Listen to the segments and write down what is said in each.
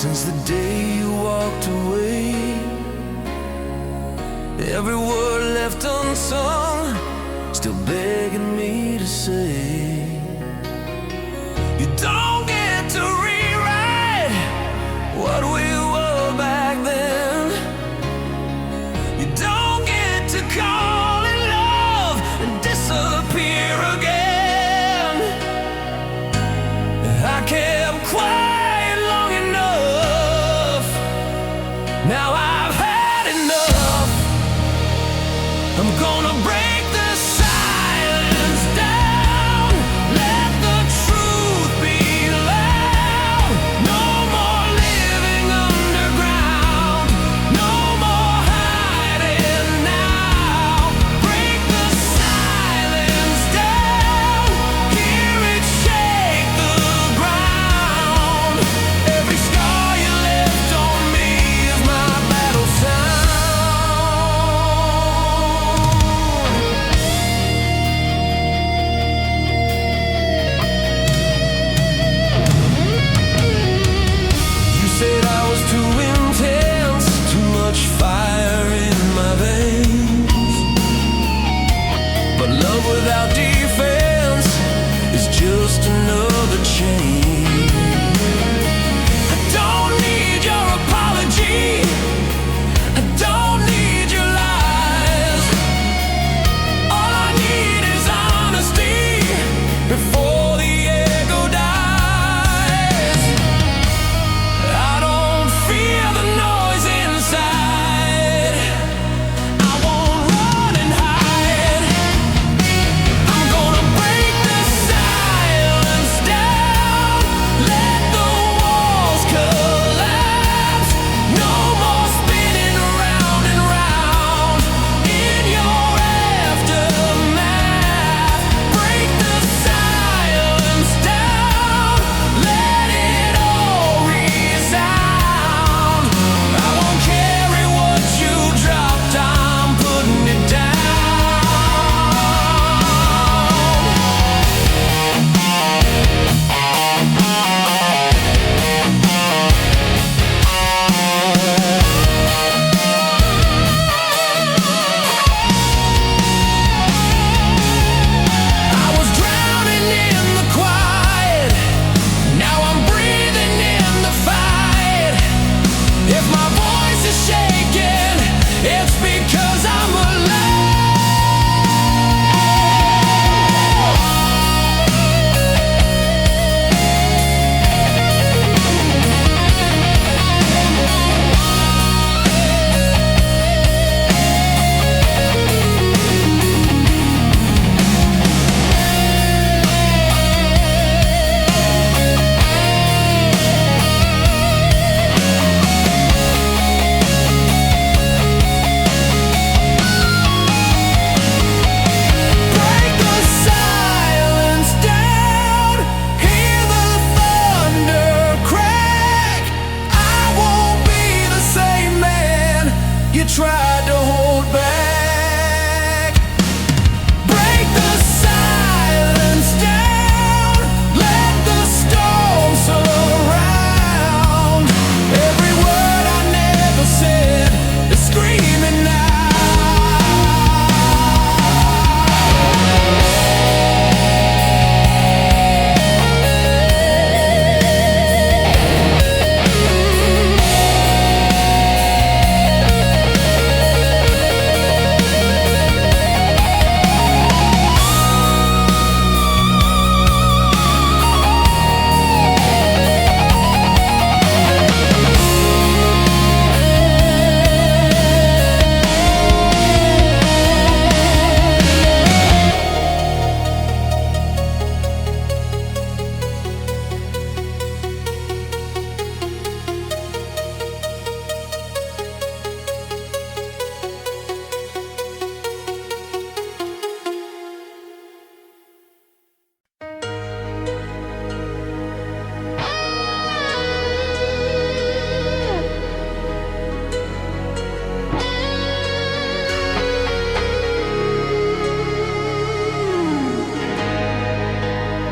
Since the day you walked away, every word left unsung, still begging me to say, you don't get to rewrite what we were back then. You don't get to call it love and disappear again. I kept quiet long enough. Now I've had enough. I'm gonna break the silence down. Let the truth be loud. No more living underground. No more hiding now. Break the silence down. Hear it shake the ground. Every scar you left on me is my battle sound. You said I was too intense, too much fire in my veins. But love without defense is just another chain. I don't need your apology. I don't need your lies. All I need is honesty before the ego dies. I don't fear the noise inside. I won't run and hide. I'm gonna break the silence down. Let the walls collapse. No more spinning round and round in your aftermath. Break the silence down. Let it all resound. I won't carry what you dropped. I'm putting it down. I was drowning in the quiet. Now I'm breathing in the fight. If my voice is shaking, it's because I'm alive. Break the silence down. Hear the thunder crack. I won't be the same man you tried to hold back. Break the silence down. Let the storm surround. Every word I never said is screaming now.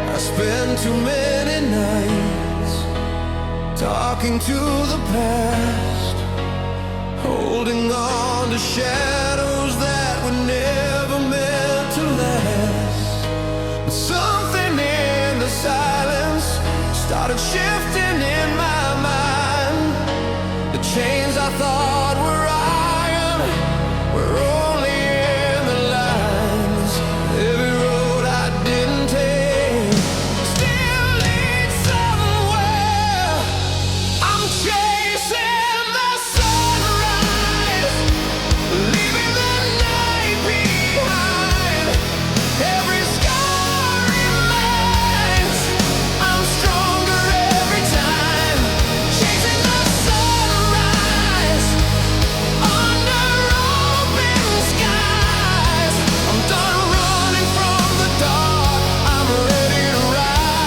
I spent too many nights talking to the past, holding on to shadows that were never meant to last. But something in the silence started shifting in my mind. The chains I thought were iron were only in the lines. Every road I didn't take still leads somewhere. I'm chasing the sunrise, leaving the night behind. Every scar reminds I'm stronger every time. Chasing the sunrise under open skies. I'm done running from the dark. I'm ready to rise.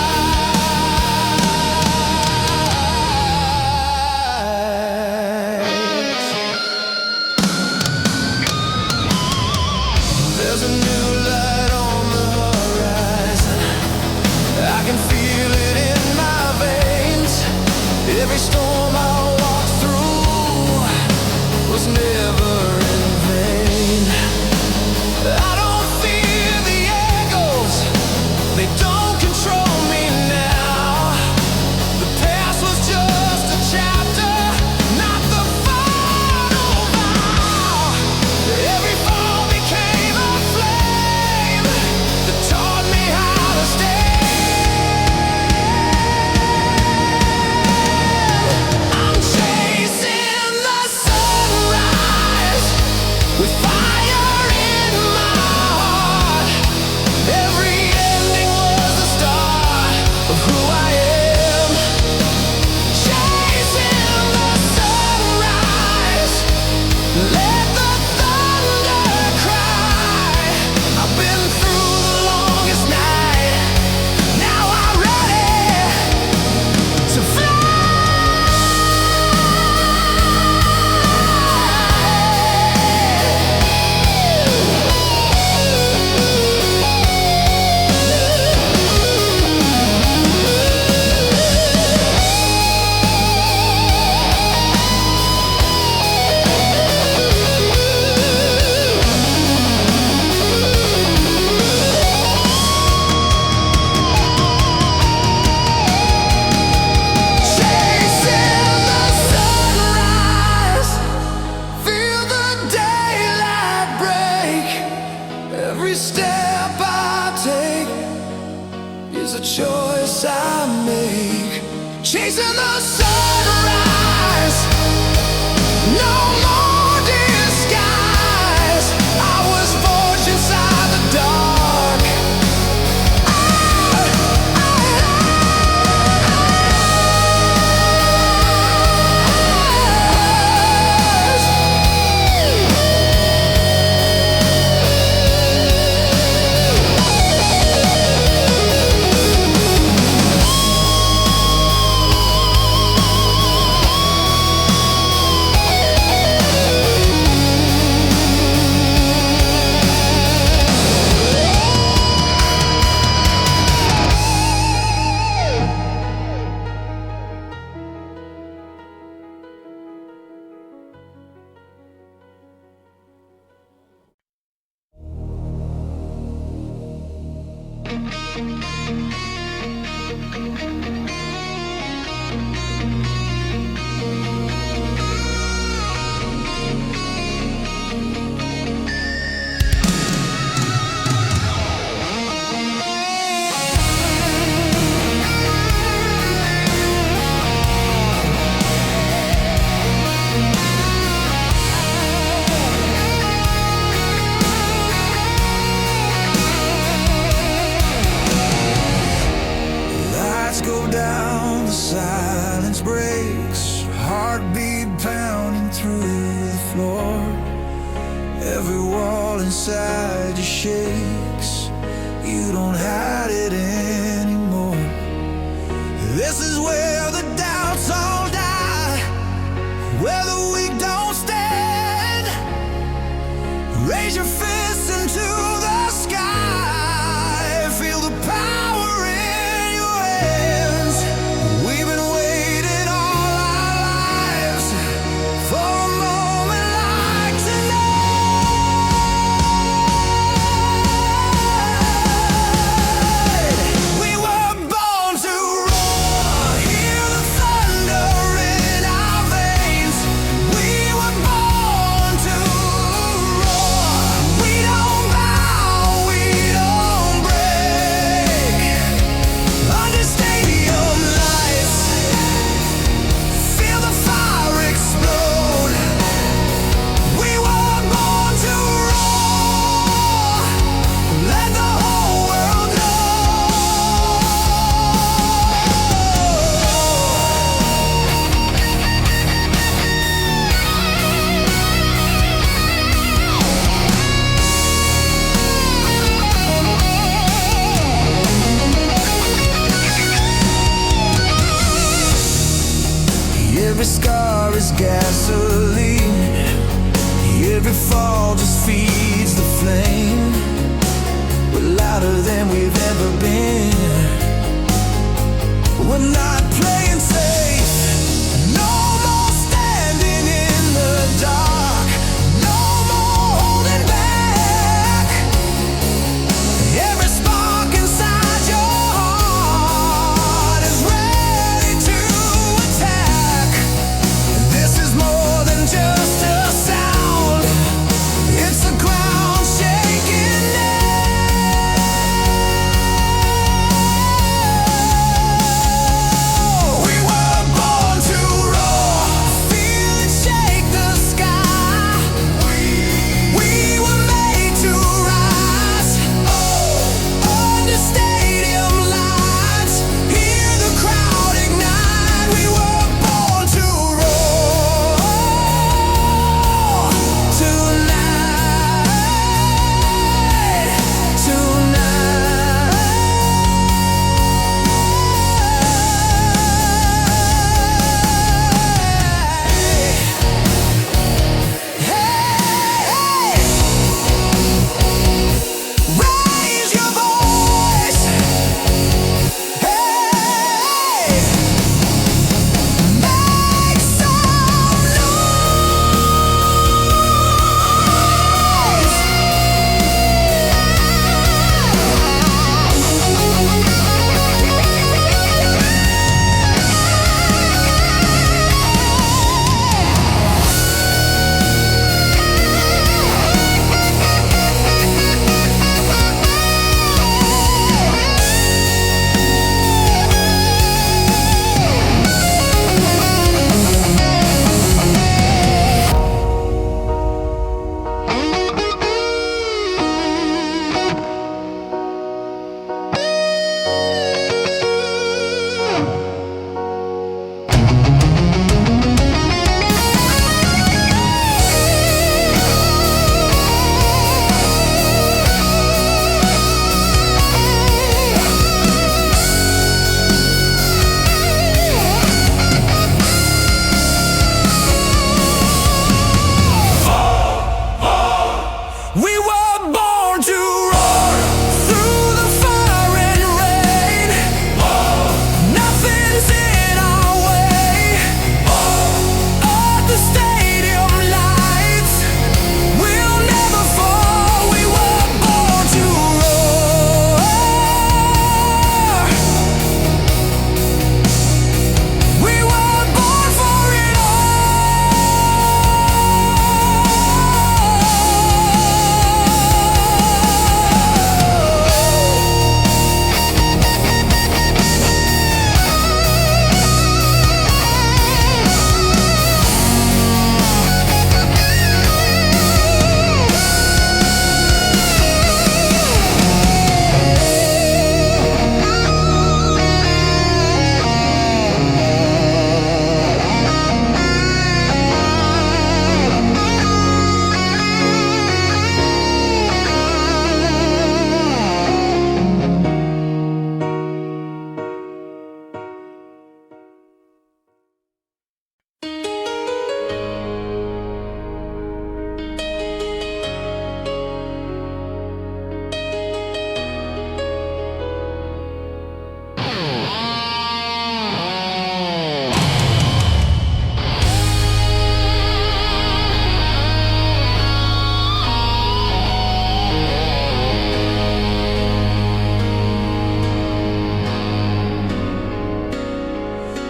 There's a new light on the horizon. I can feel it in my veins. Every storm I walked through was never in vain. I don't fear the echoes, they don't control me now. The past was just a chapter, not the final vow. Every fall became a flame that taught me how to stand. I'm chasing the sunrise with fire in my heart. Every ending was the start of who I am. Chasing the sunrise, let the thunder cry. I've been through the longest night, now I'm ready to fly. Chasing the sunrise, feel the daylight break. Every step I take is a choice I make. Chasing the sunrise, no more disguise. I was forged inside the dark. Lights go down, the silence breaks, heartbeat pounding through the floor. Every wall inside you shakes, you don't hide it anymore. This is where the doubts all die, where the weak don't stand. Raise your fists into the sky, feel the power in your hands. We've been waiting all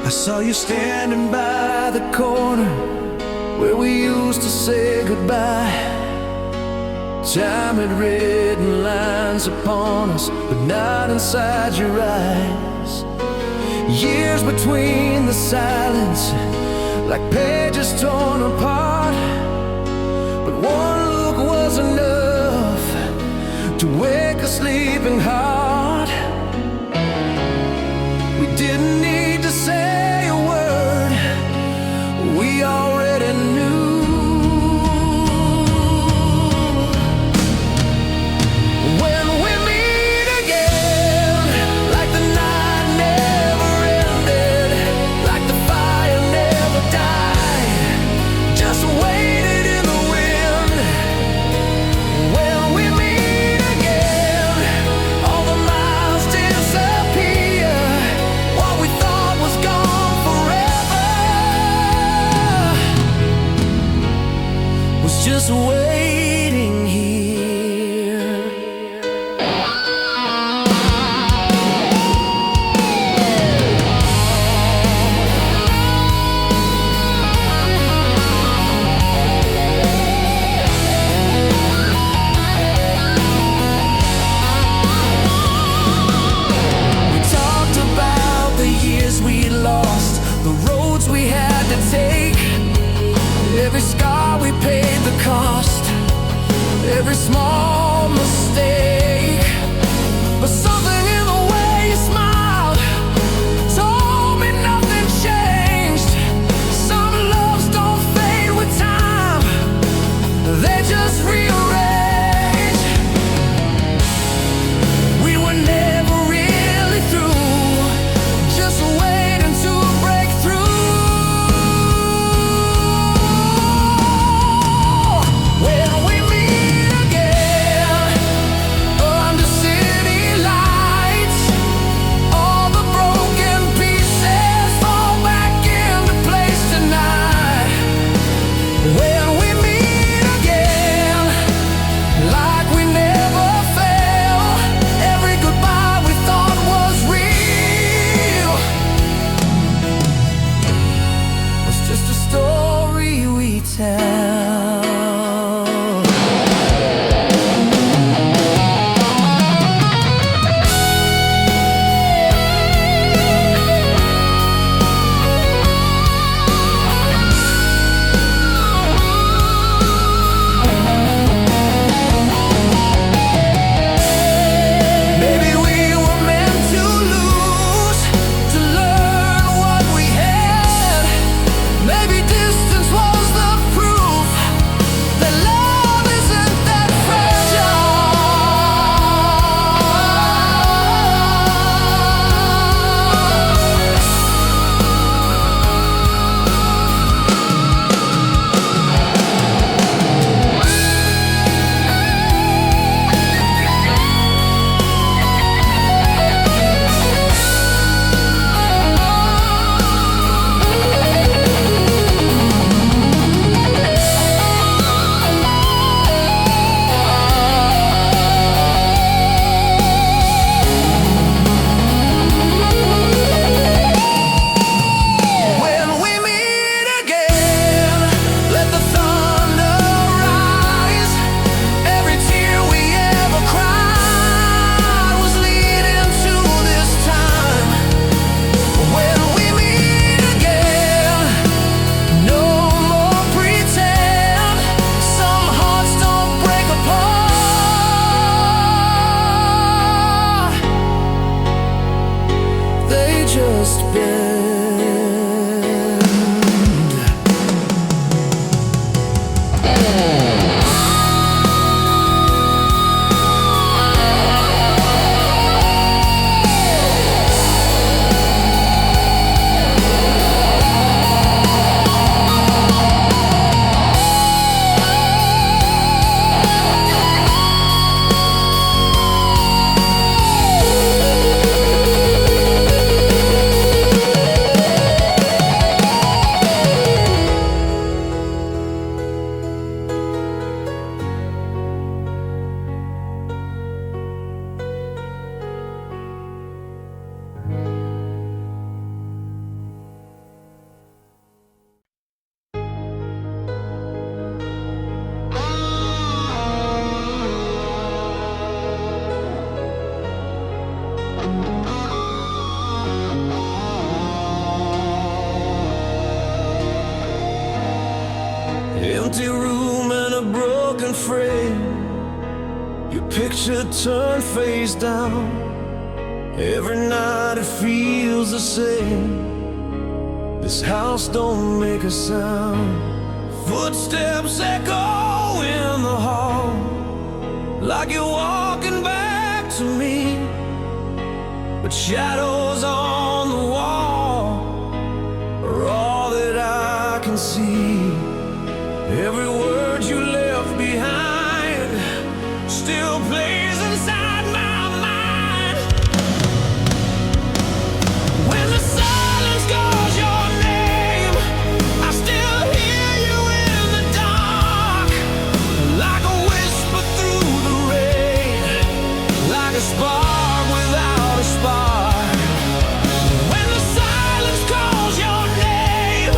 I saw you standing by the corner where we used to say goodbye. Time had written lines upon us, but not inside your eyes. Years between the silence, like pages torn apart. But one look was enough to wake a sleeping heart. We didn't need to say a word, we already knew. When we meet again, like the night never ended, like the fire never died, just waited in the wind. When we meet again, all the picture turned face down. Every night it feels the same. This house don't make a sound. Footsteps echo in the hall, like you're walking back to me. But shadows on the wall are all that I can see. Every word you left behind still plays inside my mind. When the silence calls your name, I still hear you in the dark, like a whisper through the rain, like a spark without a spark. When the silence calls your name,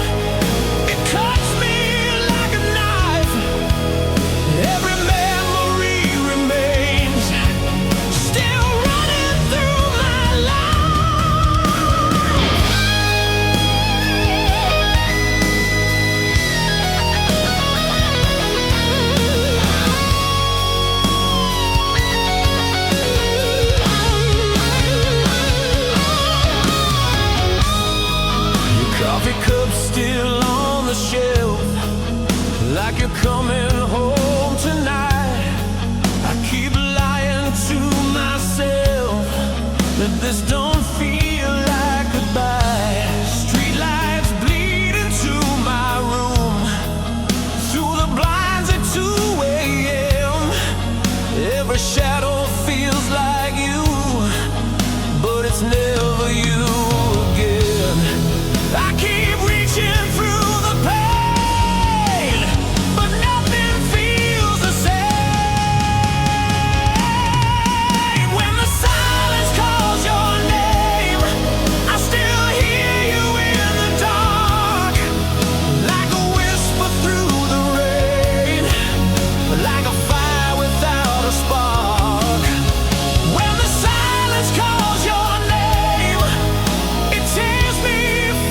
it cuts me like a knife. Every memory remains, still running through my coffee cup still on the shelf, like you're coming home tonight. I keep lying to myself that this don't feel like goodbye. Streetlights bleed into my room, through the blinds at 2 a.m. Every shadow feels like you, but it's never you again. I keep reaching through the pain, but nothing feels the same. When the silence calls your name, I still hear you in the dark, like a whisper through the rain, like a fire without a spark. When the silence calls your name, it tears me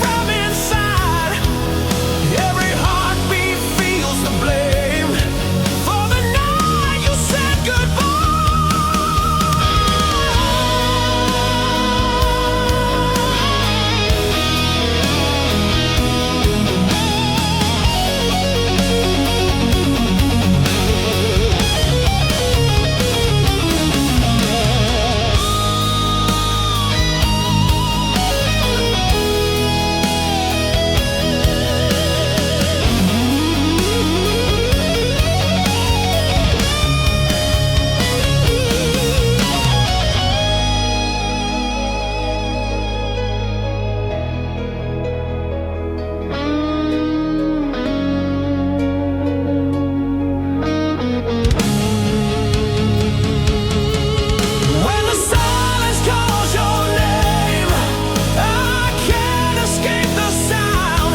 from inside. Every heartbeat feels the blame for the night you said when the silence calls your name, I can't escape the sound.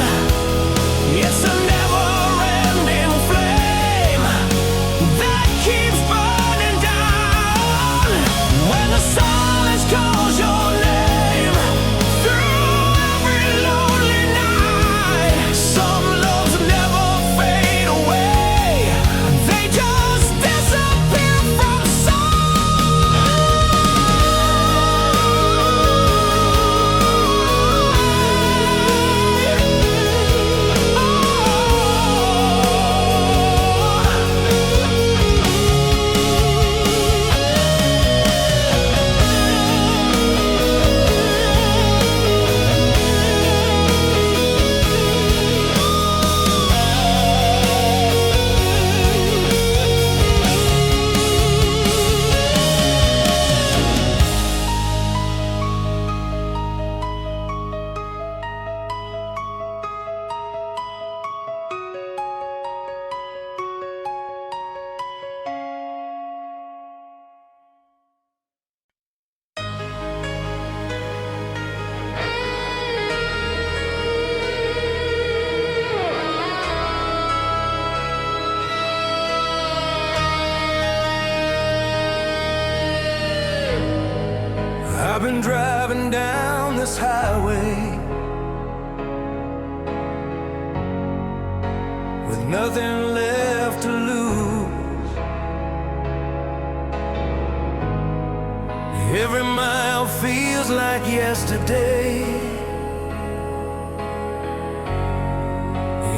It's a never-ending flame that keeps burning down. When the silence calls your name, through every lonely night, some loves never fade away. They just disappear from I've been driving down this highway with nothing left to lose. Every mile feels like yesterday.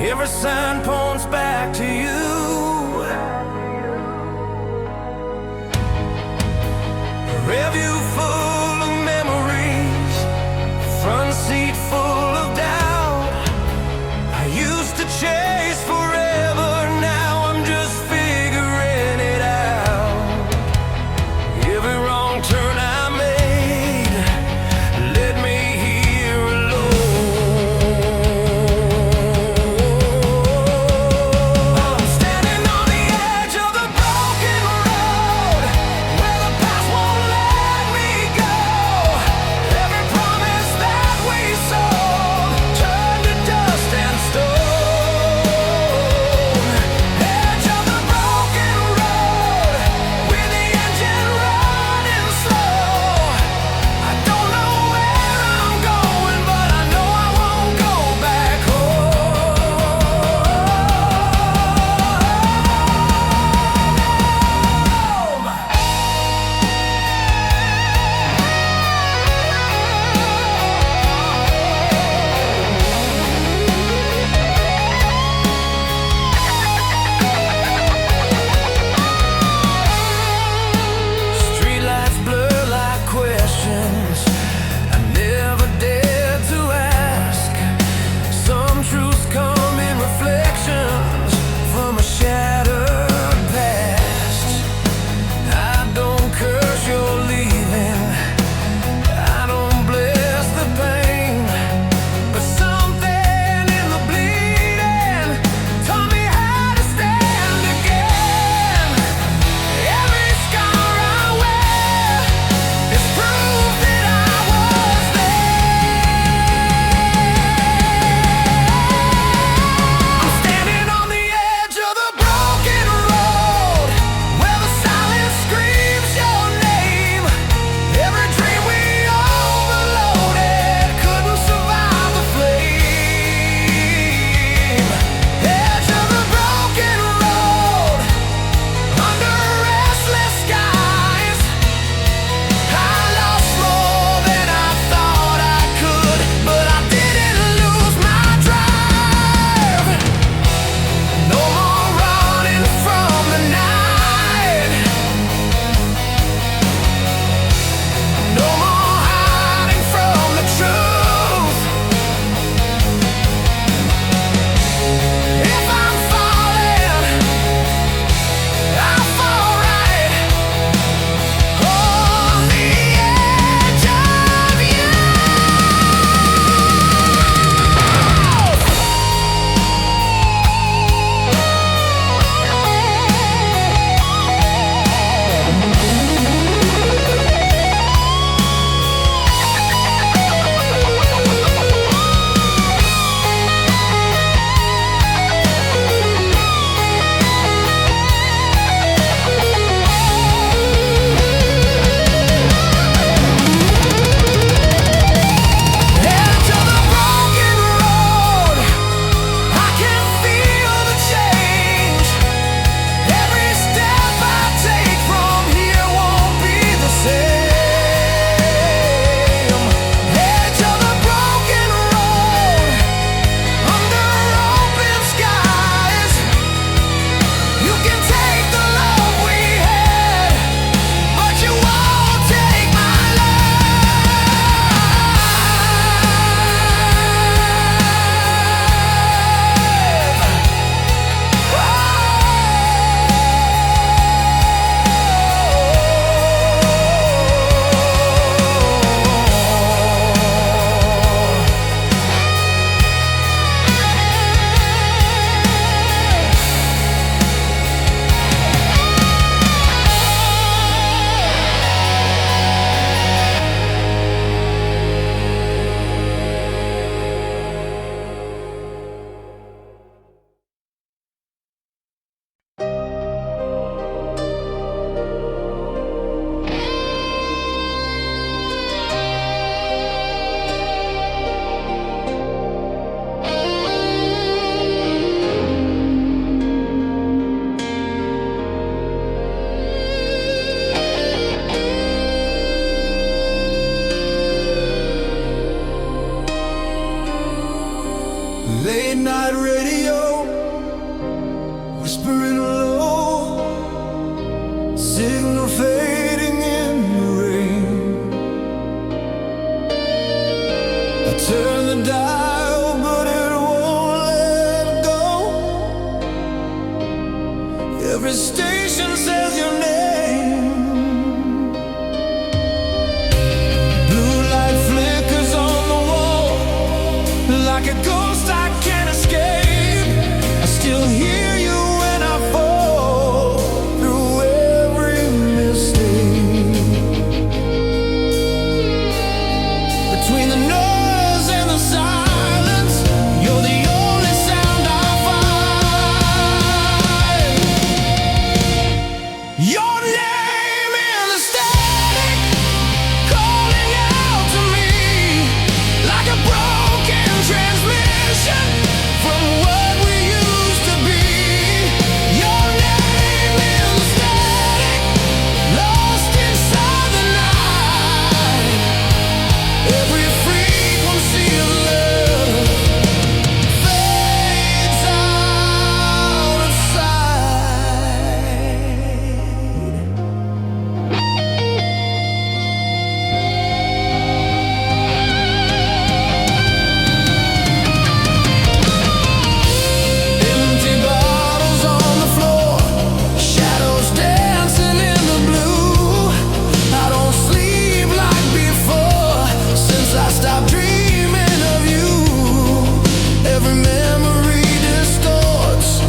Every sign points back to you. A review full of memories, front seat full of doubt. I used to chase forever, now I'm just figuring it out. Every wrong turn I made led me here alone. I'm standing on the edge of the broken road, where the past won't let Late night radio, whispering low, signal fading in the rain. I turn the dial, but it won't let go. Every station says your name. Blue light flickers on the wall, like a ghost I can't escape. I still hear you when I fall through every mistake. Between the noise and the silence, you're the only sound I find. Your name in the static, calling out to me like a broken transmission from what we used to be. Your name in the static, lost inside the night. Every frequency of love fades out of sight. Empty bottles on the floor, shadows dancing in the blue. I don't sleep like before since I stopped dreaming of you. Every memory distorts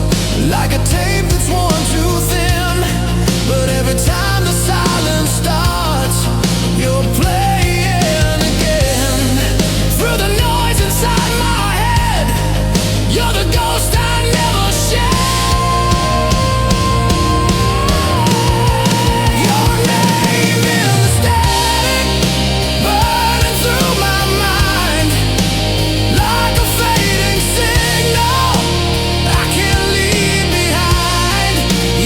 like a tape that's worn too thin. But every time the silence starts, you're playing again. Through the noise inside my head, you're the ghost I never shed. Your name in the static, burning through my mind like a fading signal I can't leave behind.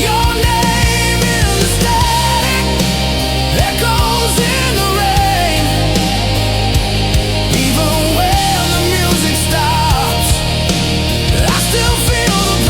Your name in the static, echoes in the rain. Even when the music stops, I still feel the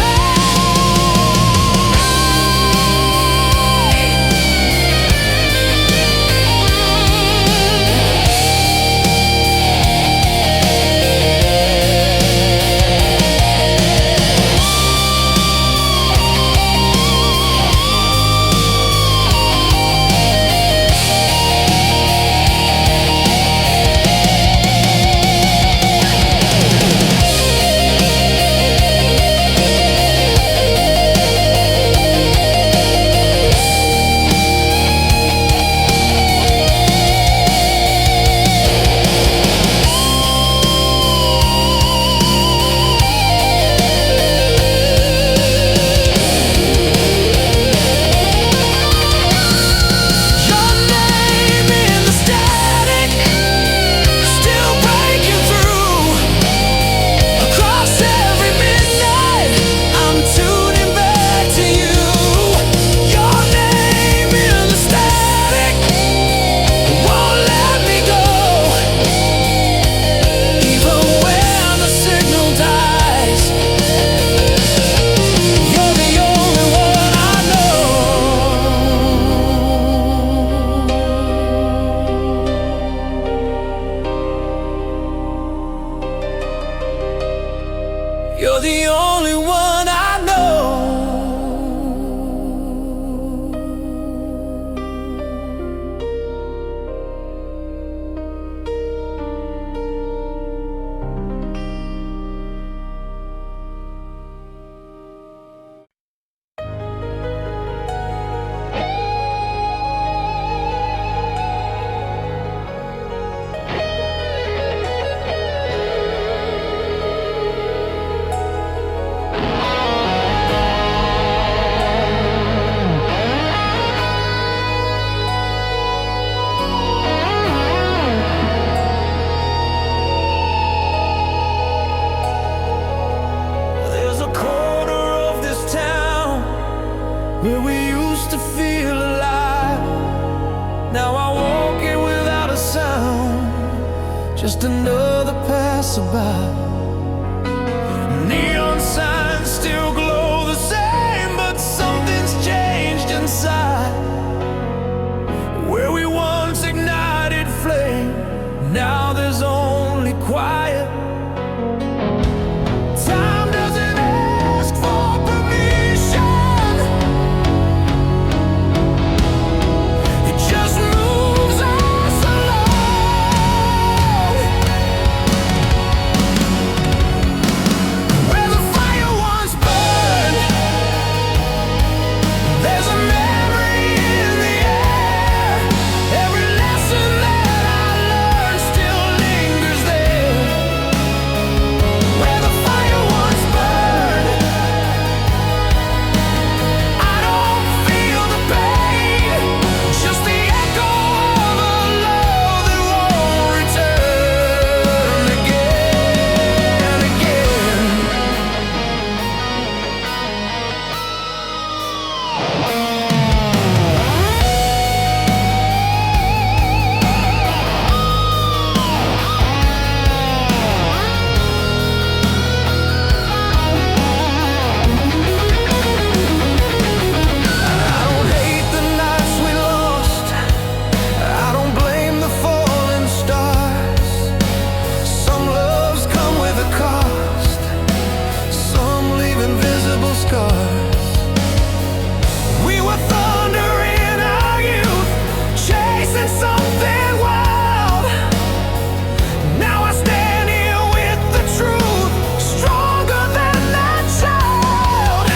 Your name in the static, still breaking through. Across every midnight, I'm tuning back to you. Your name in the static, won't let me go. Even when the signal dies, you're the only one I know. You're the only one I know. There's a corner of this town where we used to feel alive. Now I walk it without a sound, just another passerby. Neon signs still glow the same, but something's changed inside. Where we once ignited flame, now there's only quiet. Time doesn't ask for permission, it just moves us along. Where the fire once burned, there's a memory in the air. Every lesson that I learned still lingers there. Where the fire once burned, I don't feel the pain, just the echo of a love that won't return again and again. I don't hate the nights we lost, I don't blame the falling stars. Some loves come with a cost, some leave invisible scars. We were thunder in our youth, chasing something wild. Now I stand here with the truth, stronger than that child.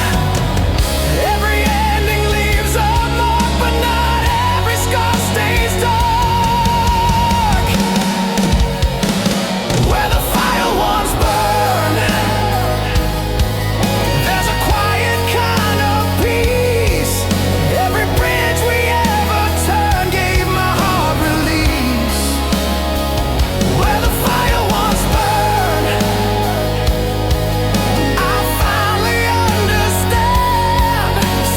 Every ending leaves a mark, but not every scar stays dark. Where the fire once burned, there's a quiet kind of peace. Every bridge we ever turned gave my heart release. Where the fire once burned, I finally understand.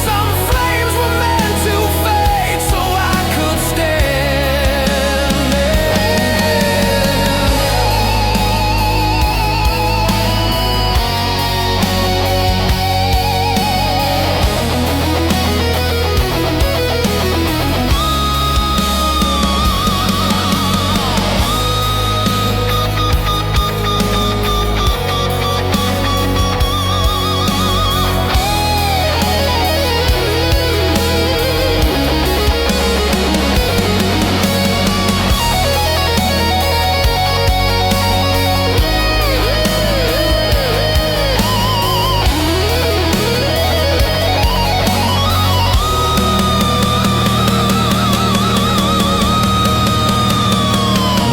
Some flames were meant to fade so I could stand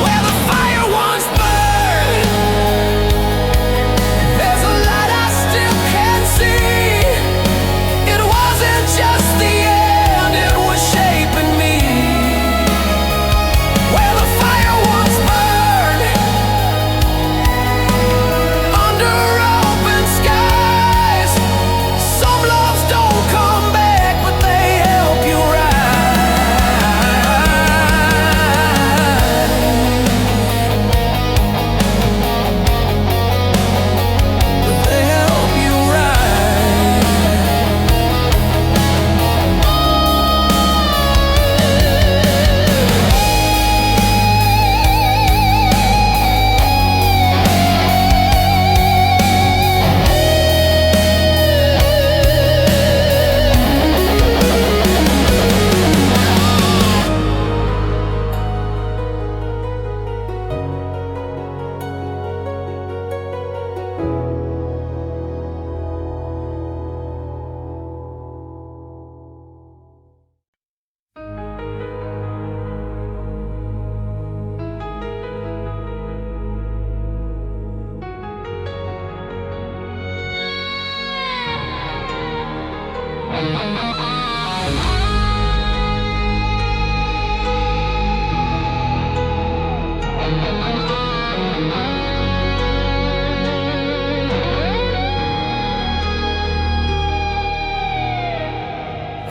Where the fire once burned, there's a light I still can see. It wasn't just the end, it was shaping me. Where the fire once burned, under open skies. Some loves don't come back, but they help you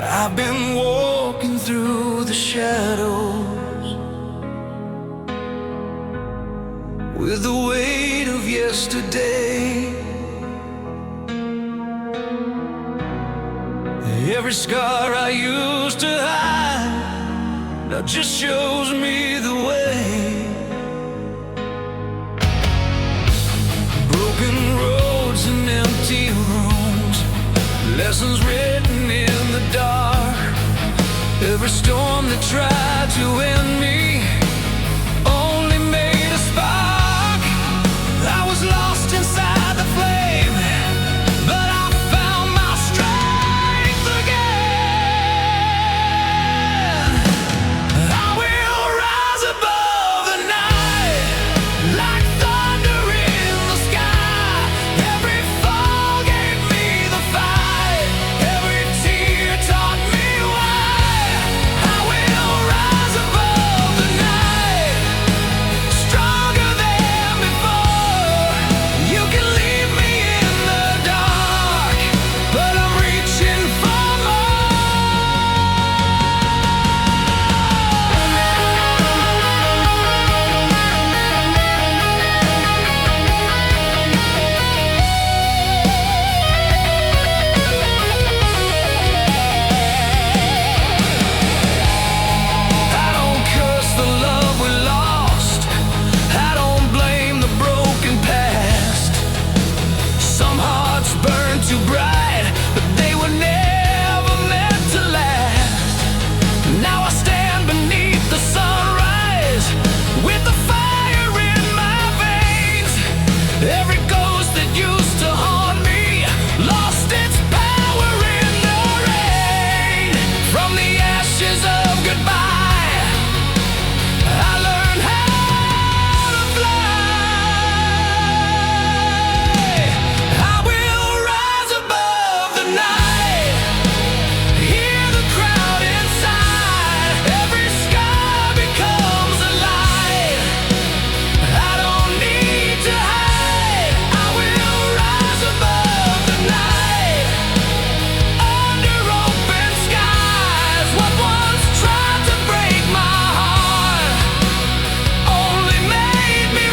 I've been walking through the shadows with the weight of yesterday. Every scar I used to hide now just shows me the way. Broken roads and empty rooms, lessons written in the dark. Every storm that tried to end me only made a spark. I was lost inside the flame, but I found my strength again. I will rise above the night like thunder in the sky. Every fall gave me the fight, every tear taught me why. I will rise above the night, stronger than before. You can leave me in the dark, but I'm reaching for I don't curse the love we lost, I don't blame the broken past. Some hearts burn too bright, but they were never meant to last. Now I stand beneath the sunrise with the fire in my veins. Every ghost that used to haunt me lost its power in the rain. From the ashes of goodbye, I learned how to fly. I will rise above the night, hear the crowd inside. Every scar becomes a light, I don't need to hide. I will rise above the night, under open skies. What once tried to break my heart only made me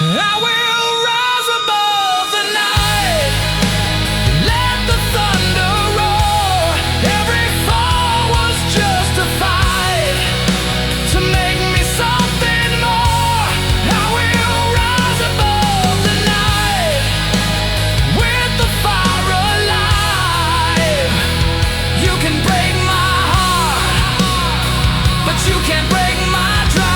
I will rise above the night, let the thunder roar. Every fall was justified to make me something more. I will rise above the night with the fire alive. You can break my heart, but you can't break my drive.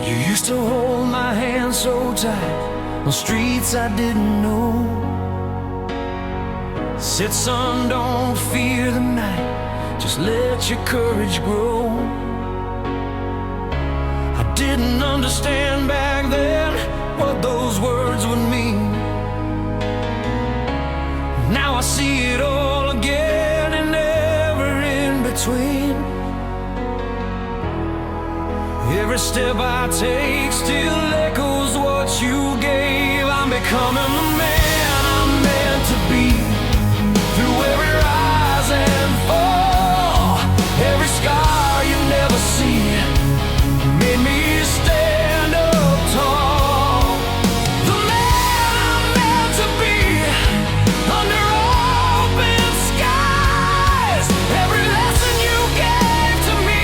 You used to hold my hand so tight on streets I didn't know. Said, son, don't fear the night, just let your courage grow. I didn't understand back then what those words would mean. Now I see it all again and never in between. Every step I take still echoes what you gave. I'm becoming the man I'm meant to be. Through every rise and fall, every scar you never see made me stand up tall. The man I'm meant to be, under open skies. Every lesson you gave to me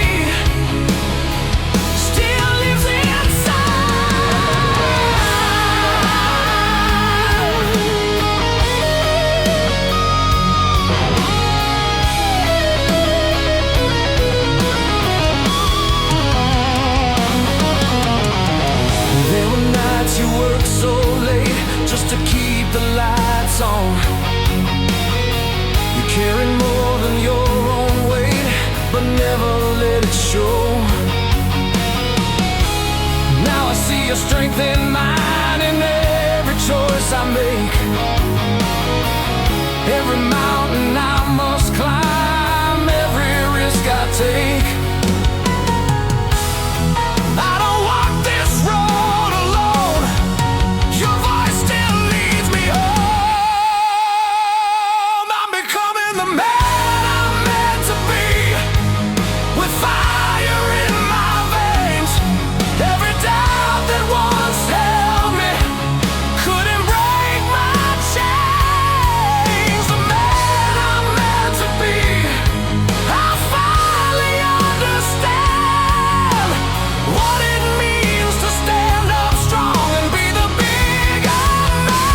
still lives you work so late just to keep the lights on. You carry more than your own weight, but never let it show. Now I see your strength in mine in every choice I make. Every mountain I must climb, every risk I take. I don't walk this road alone. Your voice still leads me home. I'm becoming the man I'm meant to be, with fire in my veins. Every doubt that once held me couldn't break my chains. The man I'm meant to be, I finally understand what it means to stand up strong and be the bigger man.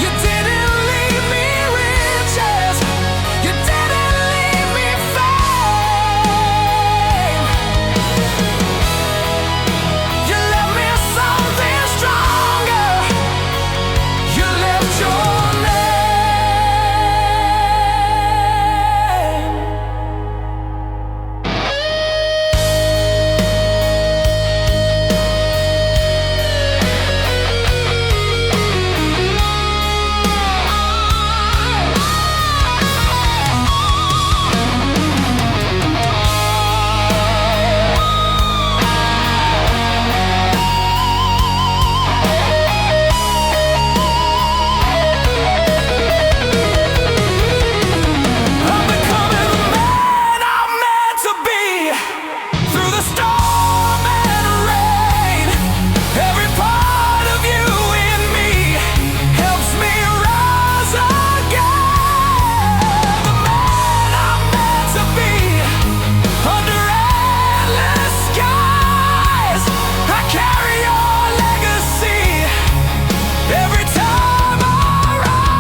You didn't leave me riches, you didn't leave me fame. You left me something stronger, you left your name. I'm becoming the man I'm meant to be. Through the storm and rain, every part of you in me helps me rise again. The man I'm meant to be, under endless skies. I carry your legacy every time I rise.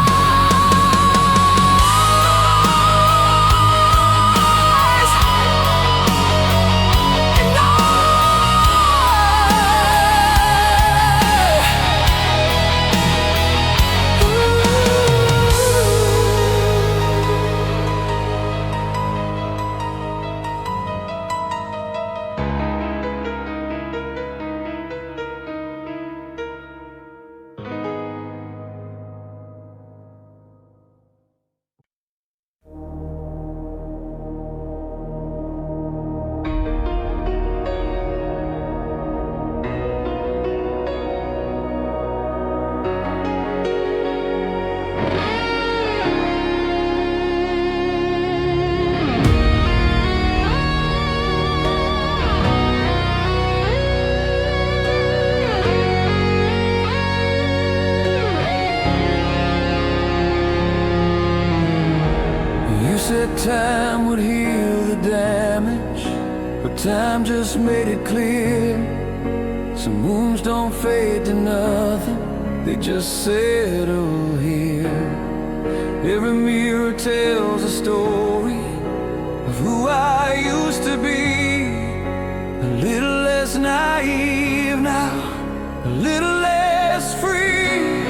And you said time would heal the damage, but time just made it clear. Some wounds don't fade to nothing, they just settle here. Every mirror tells a story of who I used to be. A little less naive now, a little less free.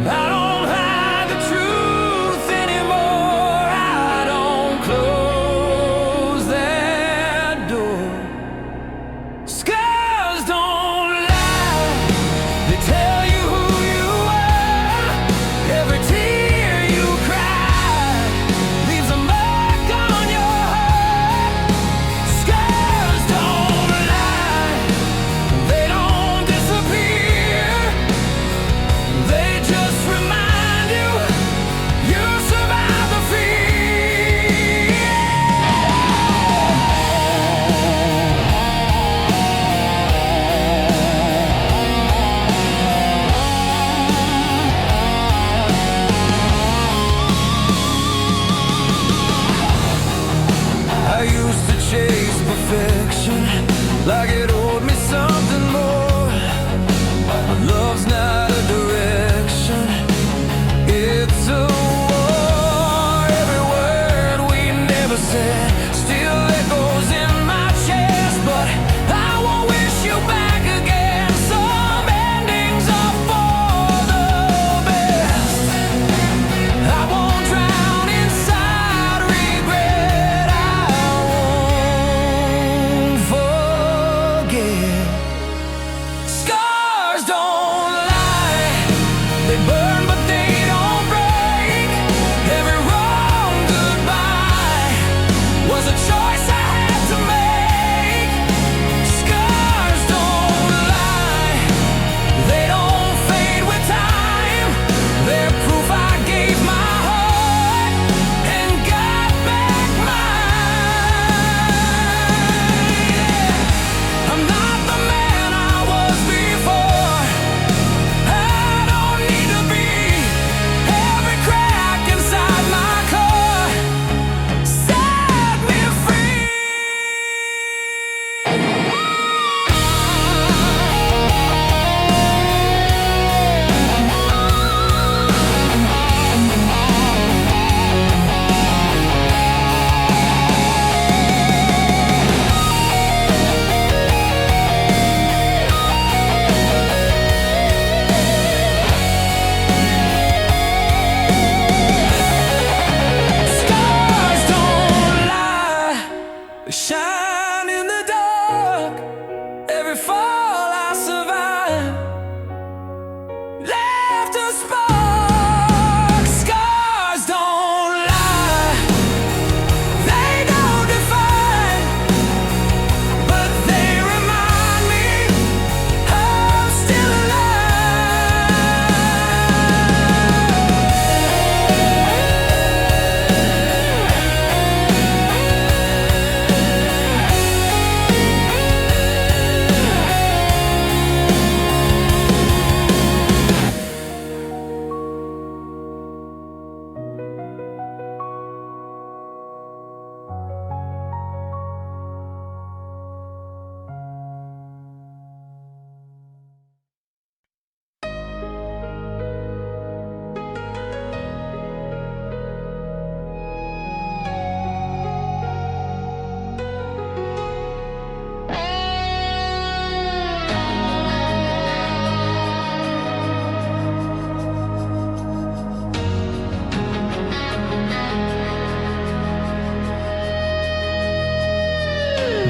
I don't hide the truth anymore, I don't close that door. Scars don't lie, they tell you who you are. Every tear you cry leaves a mark on your heart. head. Scars don't lie, they burn but they don't break. Every wrong goodbye was a choice I had to make. Scars don't lie, they don't fade with time. They're proof I gave my heart and got back mine. I'm not the man I was before. I don't need to be. Every crack inside my core set me free. Stars don't lie, they shine in the dark. Every fall I survive left a spark. Scars don't lie, they don't define, but they remind me I'm still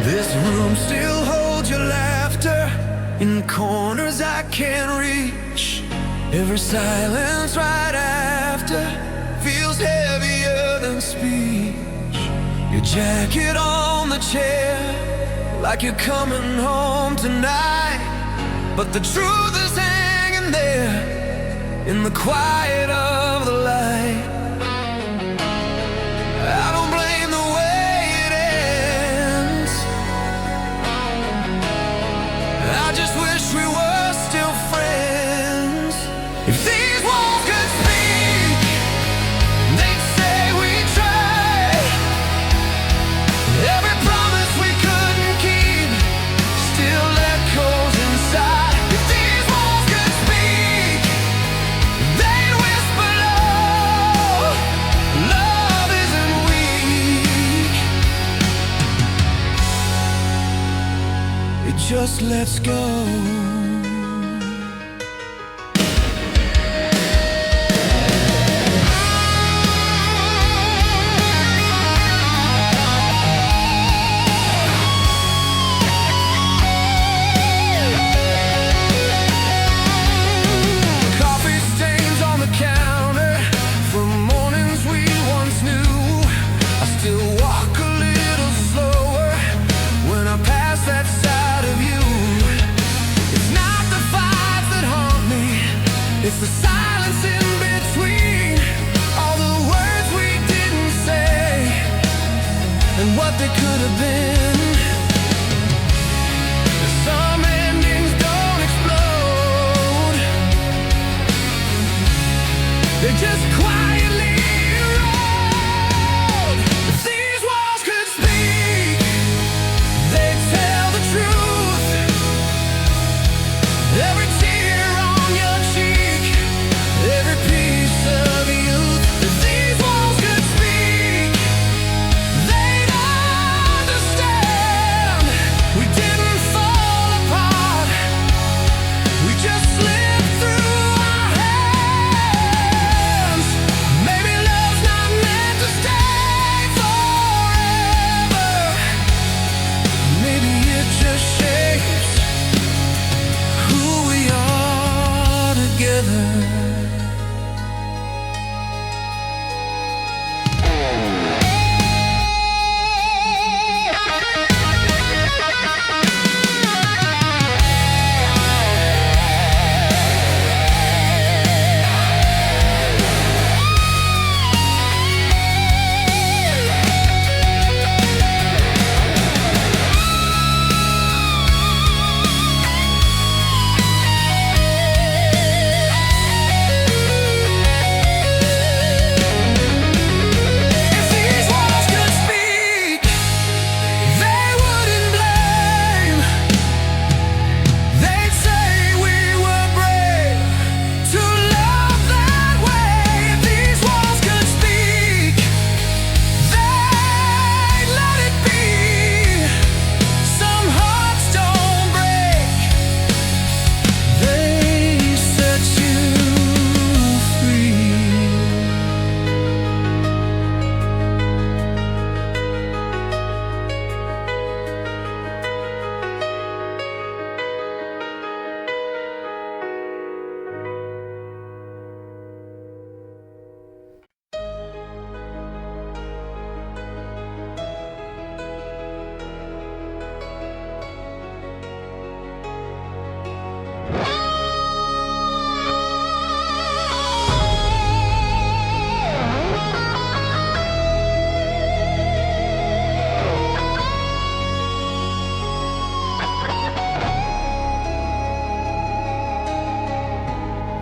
This room still holds your laughter in corners I can't reach. Every silence right after feels heavier than speech. Your jacket on the chair, like you're coming home tonight. But the truth is hanging there in the quiet of the light. I don't blame the way it ends. I just wish we were still friends. If these walls could speak, they'd say we tried. Every promise we couldn't keep still echoes inside. If these walls could speak, they'd whisper low, love isn't weak, it just lets go. Coffee stains on the counter from mornings we once knew. I still walk a little slower when I pass that side of you. It's not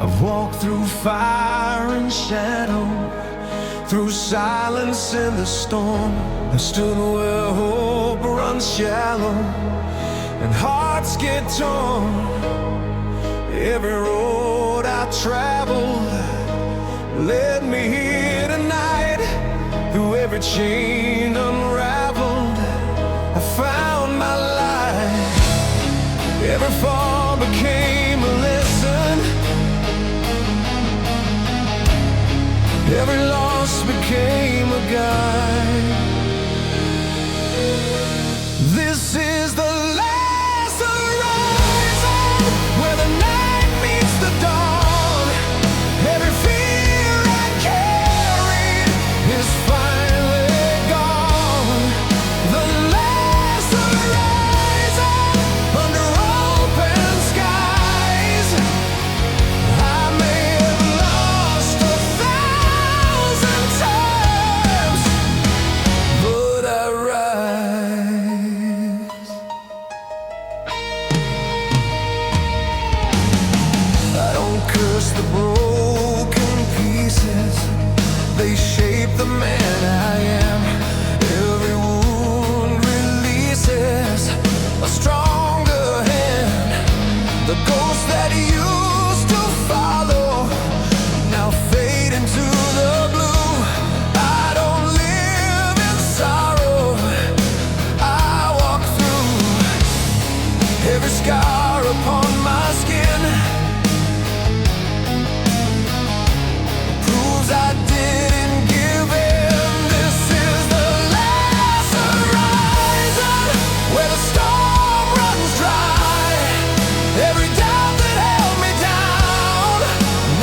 I've walked through fire and shadow, through silence and the storm. I stood where hope runs shallow and hearts get torn. Every road I traveled led me here tonight. Through every chain unraveled, I found my life. Every fall became a lesson, every loss became a guide. This is the last horizon, where the night meets the dawn. Every fear I carried is finally gone. The last horizon, under open skies. I may have lost 1,000 times, but I rise. I don't curse the broken pieces, they shape the man I am. Every wound releases a stronger hand. The ghost that used to follow now fade into the blue. I don't live in sorrow, I walk through. Every scar upon my skin proves I didn't give in. This is the last horizon, where the storm runs dry. Every doubt that held me down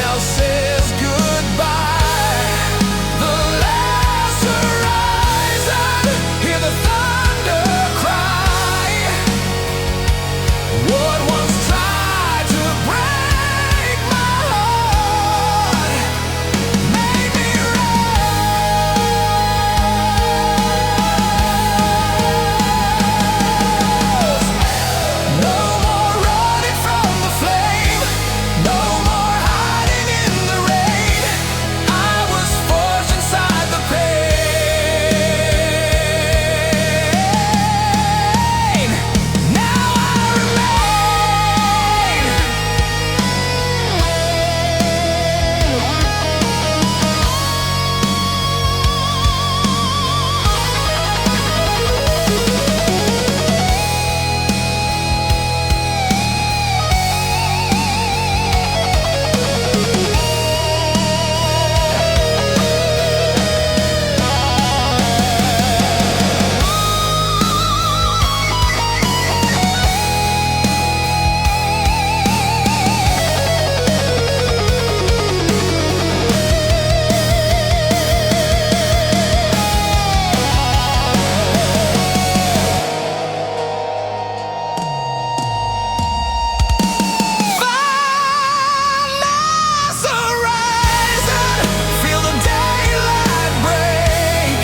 now says goodbye. The last horizon, hear the thunder cry. What once tried to break my heart made me rise. No more running from the flame, no more hiding in the rain. I was forged inside the pain. Now I remain. Feel the daylight break.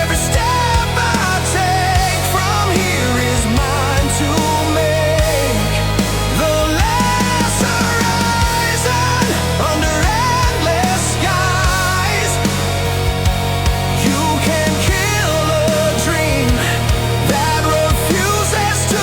Every step I take from here is mine to make. The last horizon, under endless skies. You can kill a dream that refuses to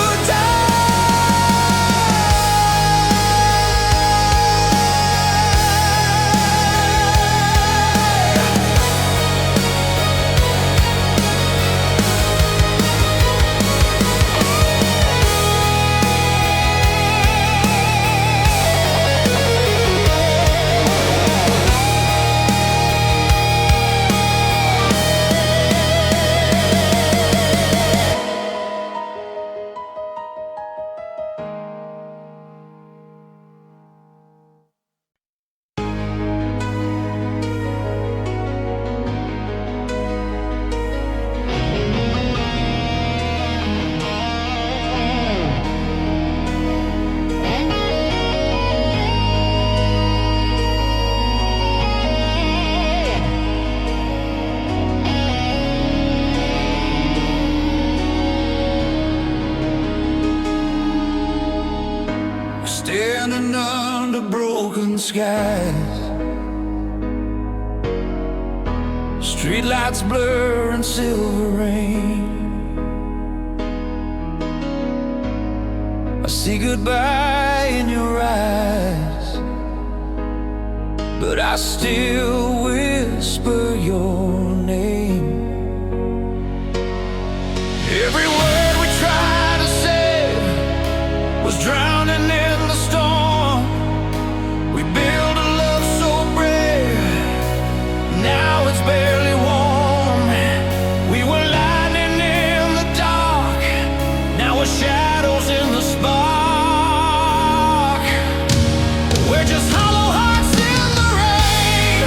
standing under under broken skies. Streetlights blur in silver rain. I see goodbye in your eyes, but I still whisper your name. Every word we tried to say was drowning in the storm. We built a love so brave, now it's barely warm. We were lightning in the dark, now we're shadows in the spark. We're just hollow hearts in the rain,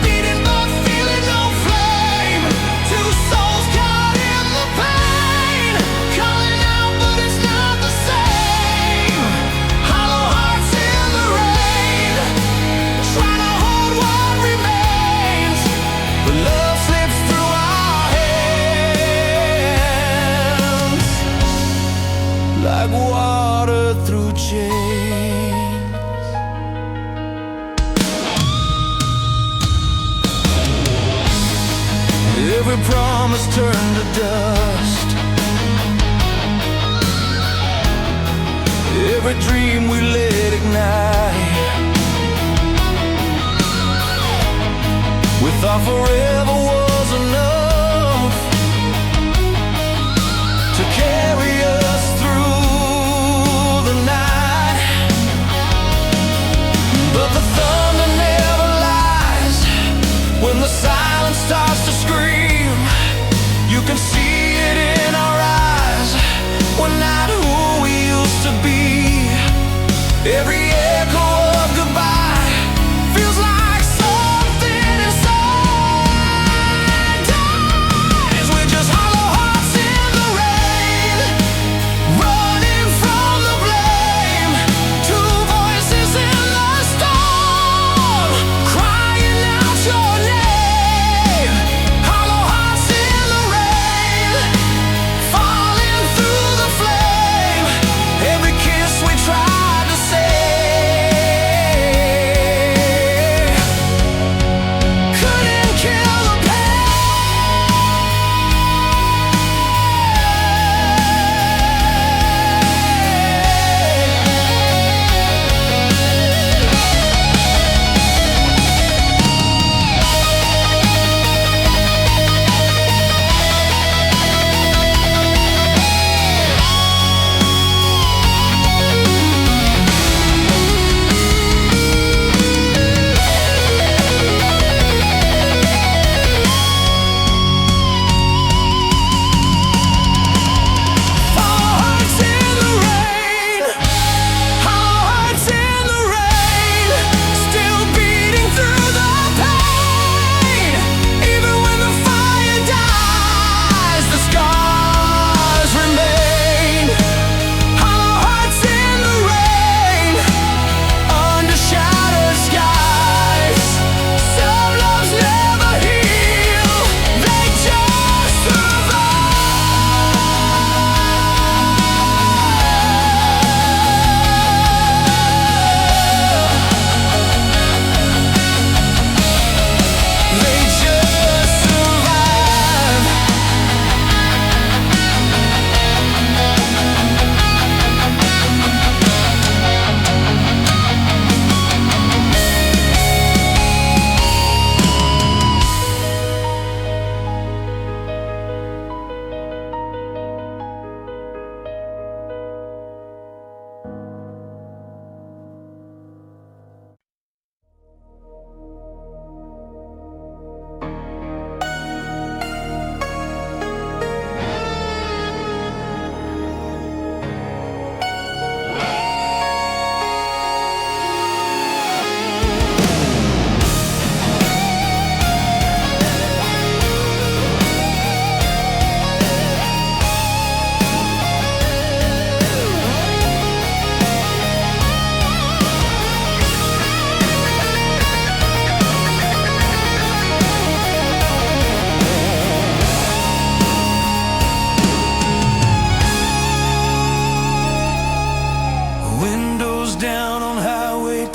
beating but feeling no flame. Two souls caught in the pain, calling out but it's not the same. Hollow hearts in the rain, trying to hold what remains, but love slips through our hands like water through chains. Every promise turned to dust, every dream we let ignite. We thought forever was enough to carry us through the night, but the thunder never lies. When the silence starts to scream, you can see it in our eyes. We're not who we used to be. Every echo of goodbye feels like something inside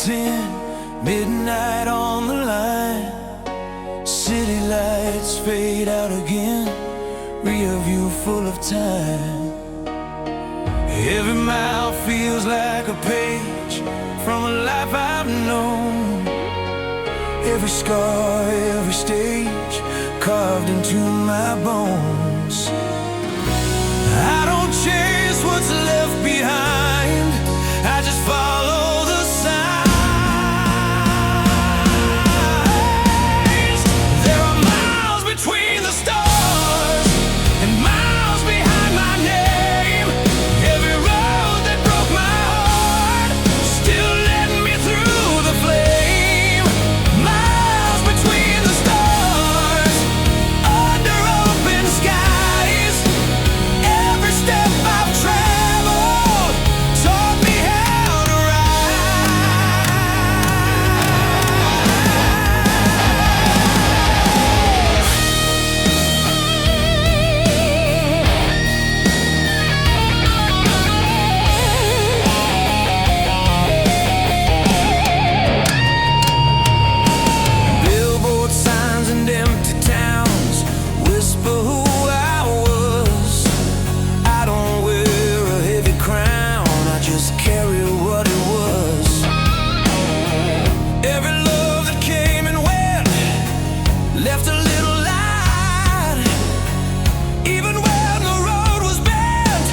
10, midnight on the line. City lights fade out again, rear view full of time. Every mile feels like a page from a life I've known. Every scar, every stage carved into my bones. I don't chase what's left behind, I just follow the signs. There are miles between the stars and miles behind my name. Every road that broke my heart still led me through the flame. Miles between the stars, under open skies. Every step I've traveled taught me how to Billboard signs and empty towns whisper who I was. I don't wear a heavy crown, I just carry what it was. Every love that came and went left a little light. Even when the road was bent,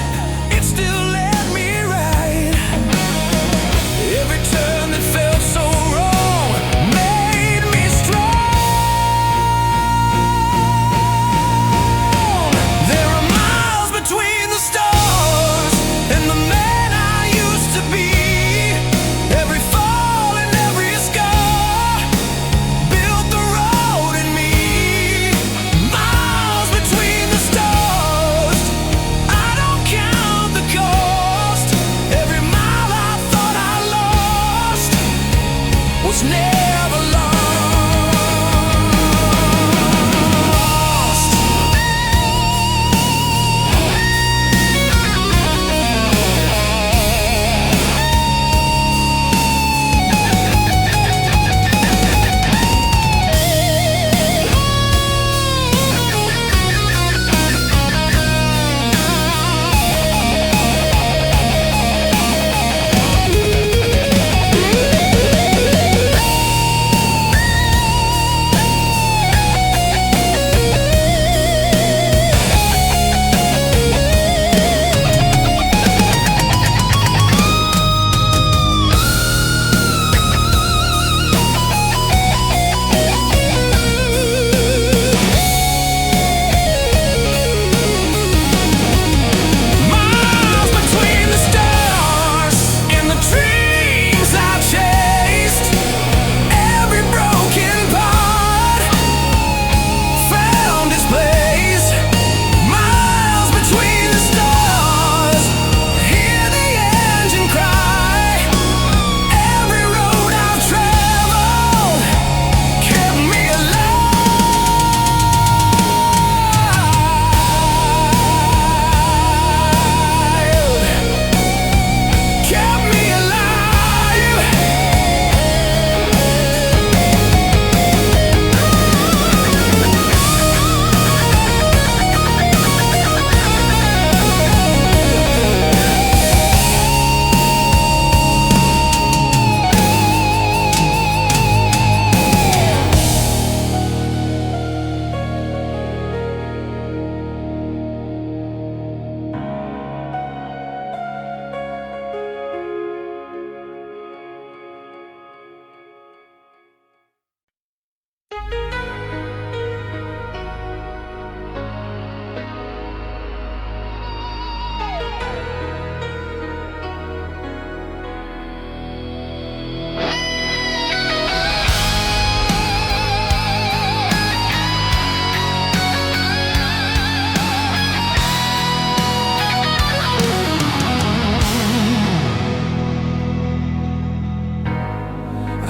it still led me right. Every turn that felt so wrong made me strong. There are miles between the stars and the man I used to be. Every fall and every scar built the road in me. Miles between the stars, I don't count the cost. Every mile I thought I lost was never lost. Miles between the stars and the dreams I chased. Every broken part found its place. Miles between the stars, hear the engine cry. Every road I've traveled kept me alive. Kept me alive.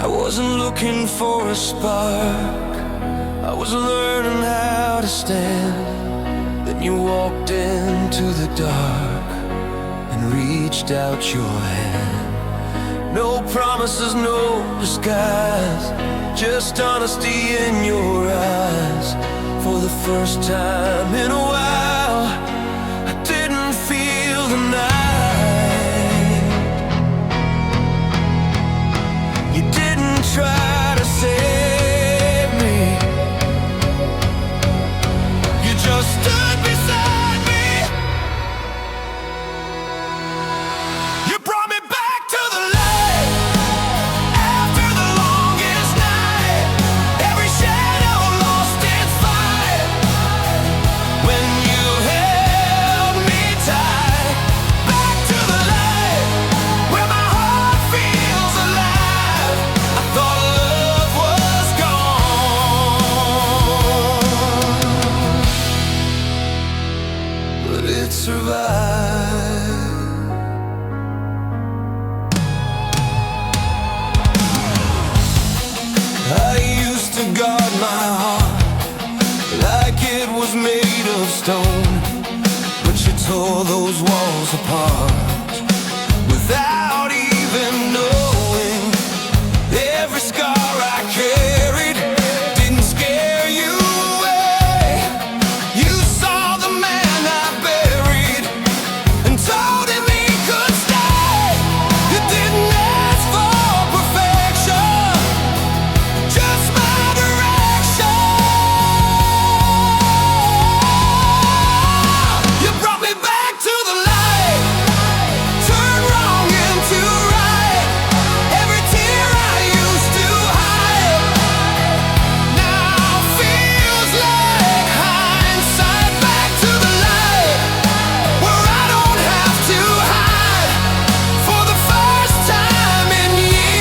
I wasn't looking for a spark, I was learning how to stand. Then you walked into the dark and reached out your hand. No promises, no disguise, just honesty in your eyes. For the first time in a while, I didn't feel the night. You didn't try to save me, you just stood beside me. You brought me back to the light after the longest night. Every shadow lost its fight when you held me tight. Back to the light where my heart feels alive. I thought love was gone, but it survived. I used to guard my heart like it was made of stone, but you tore those walls apart without even knowing. Every scar I carried didn't scare you away. You saw the man I buried and told him he could stay. You didn't ask for perfection, just my direction. You brought me back to the light, turned wrong into right. Every tear I used to hide now feels like hindsight. Back to the light where I don't have to hide for the first time in years.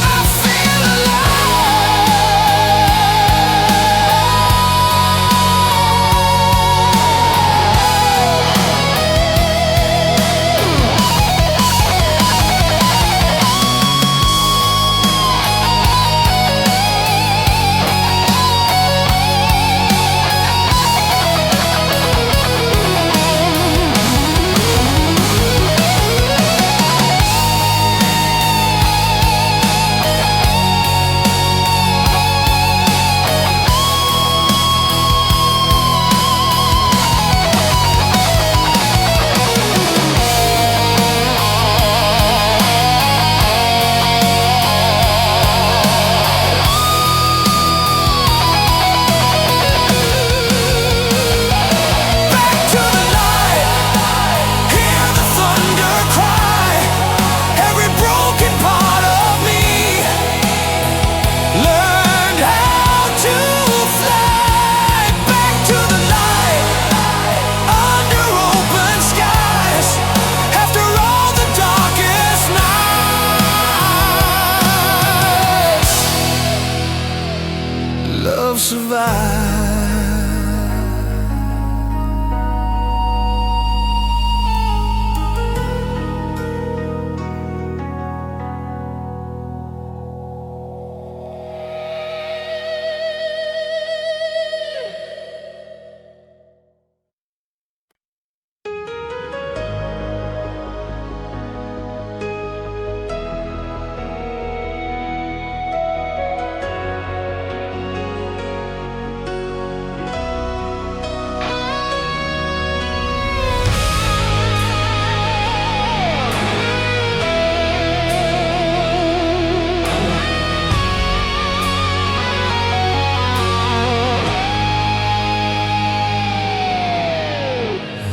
I feel back to the light, hear the thunder cry. Every broken part of me learned how to fly. Back to the light, under open skies, after all the darkest nights. Love survives.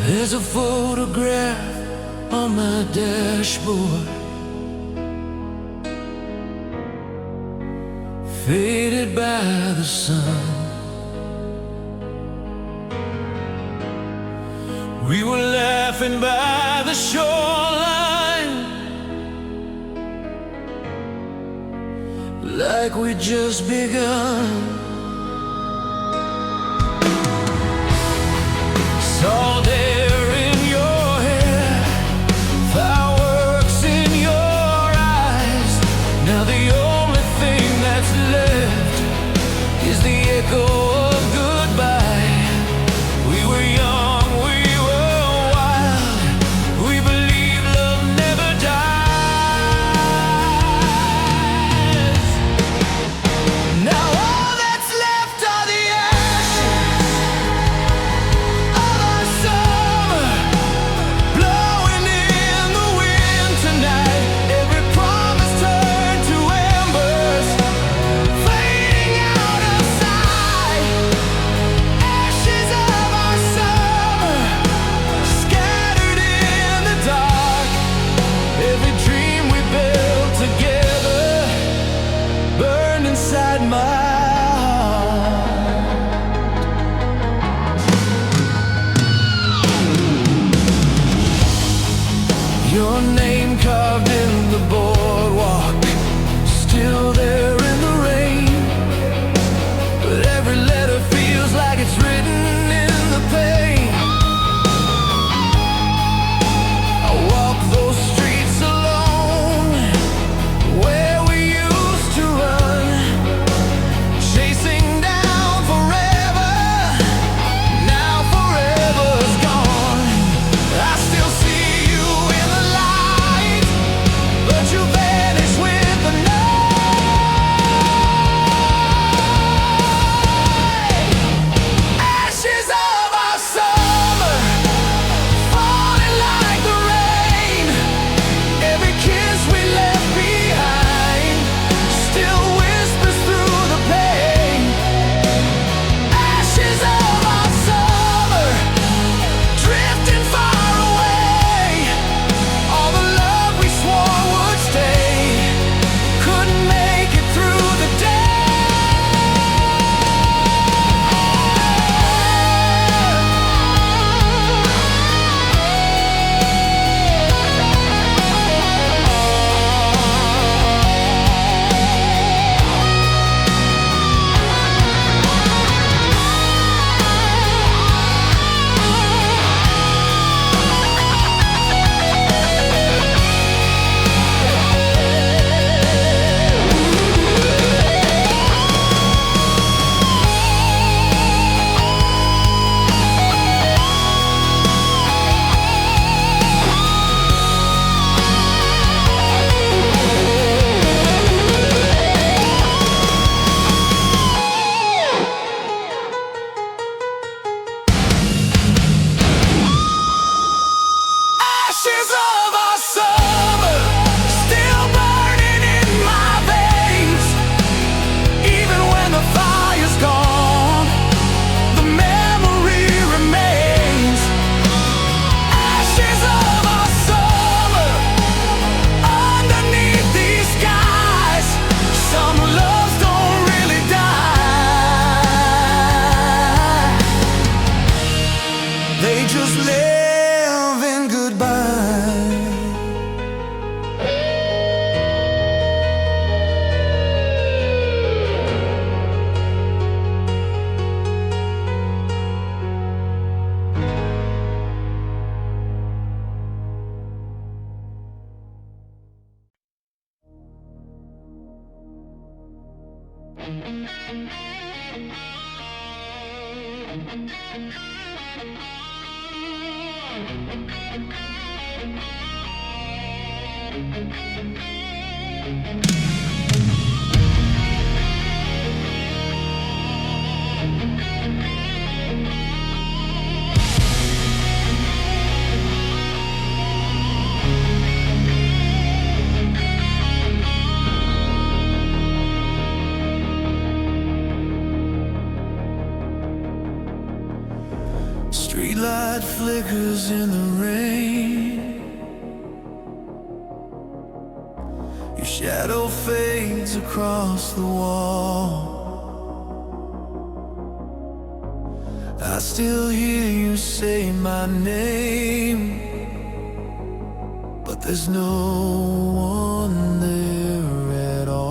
There's a photograph on my dashboard, faded by the sun. We were laughing by the shoreline like we'd just begun. Salt air in your hair, fireworks in your eyes. Now the only thing that's left is the echo of goodbye. We were young, we were wild, carved in the boardwalk, still there in the rain. But every letter feels like it's written in the pain. I walk those streets alone, where we used to run, chasing down forever. Now forever's gone. I still see you in the light, but you vanish with the night. Ashes of our summer, falling like the rain. Every kiss we left behind still whispers through the pain. Ashes of our summer, drifting far away. All the love we swore would stay couldn't make it through the day. Ashes of our summer, still burning in my veins. Even when the fire's gone, the memory remains. Ashes of our summer, underneath these skies. Some loves don't really die, they just live in goodbye. Streetlight flickers in the rain. Your shadow fades across the wall. I still hear you say my name, but there's no one there at all.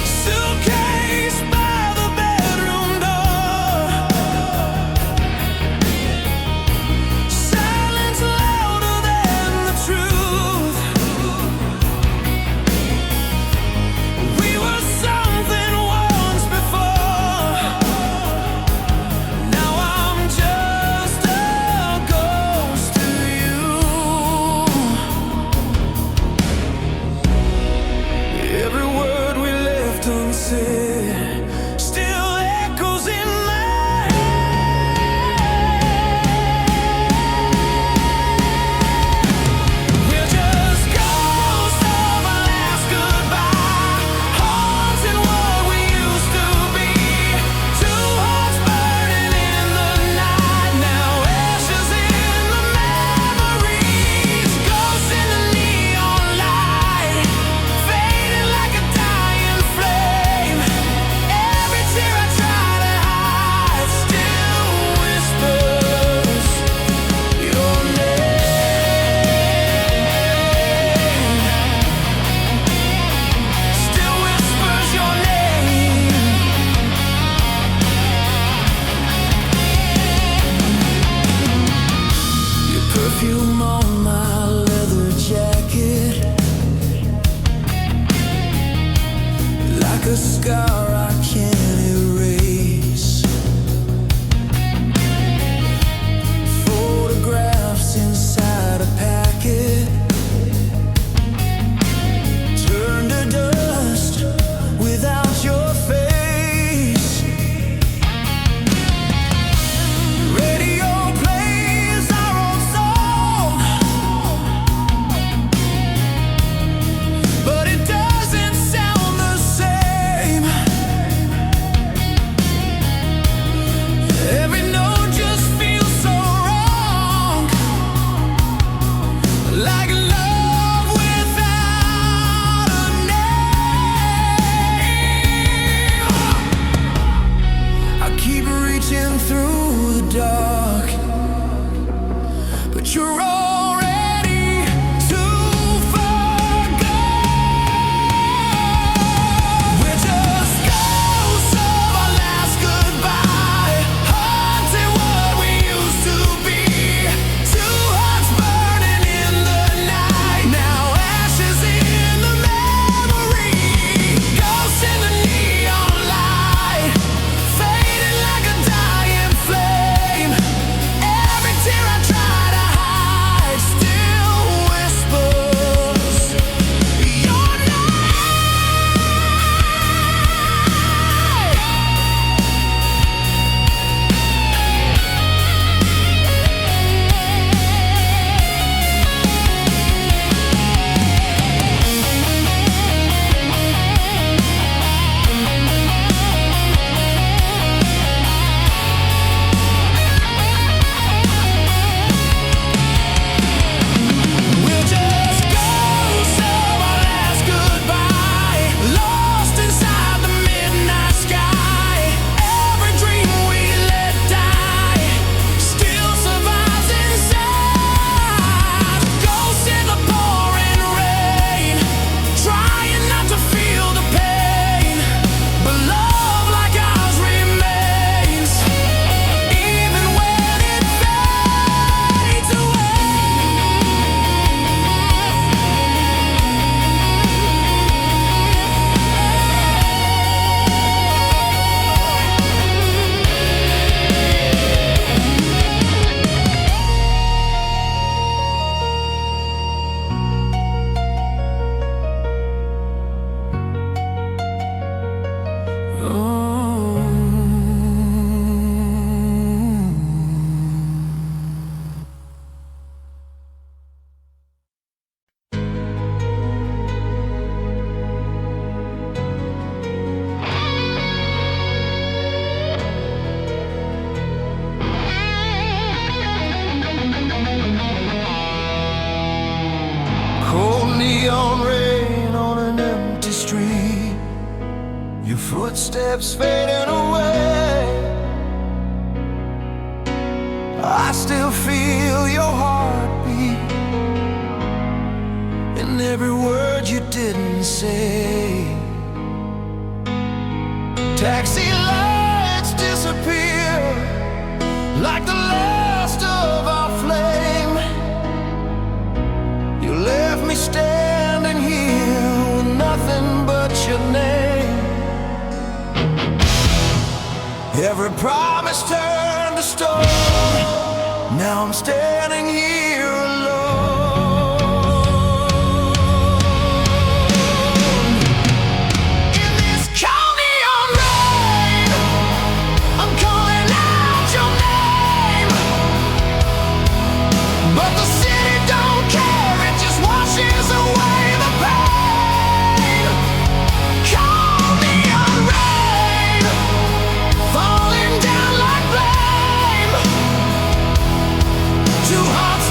Suitcase by the bedroom door, silence louder than the truth. We were something once before. Now I'm just a ghost to you. scar I can't erase. Photographs inside a packet turn to dust without your face. Radio plays our own song, but it doesn't sound the same. Every note just feels so wrong, like love without a name. I keep reaching through the dark, but you're already too far gone. We're just ghosts of our last goodbye, haunting what we used to be. Two hearts burning in the night, now ashes in the memory. Ghosts in the neon light, fading like a dying flame. Every tear I try to hide still whispers your name. We're just ghosts of our last goodbye, lost inside the midnight sky. Every dream we let die still survives inside. Ghosts in the pouring rain, trying not to feel the pain, but love like ours remains, even when it fades away. Cold neon rain on an empty street, your footsteps fading away. I still feel your heartbeat in every word you didn't say. Taxi lights disappear like the last of our flame. You left me standing here with nothing but your name. Every promise turned to stone, now I'm standing here alone. In this cold neon rain, I'm calling out your name, but the city don't care, it just washes away the pain. Cold neon rain, falling down like flame. Two hearts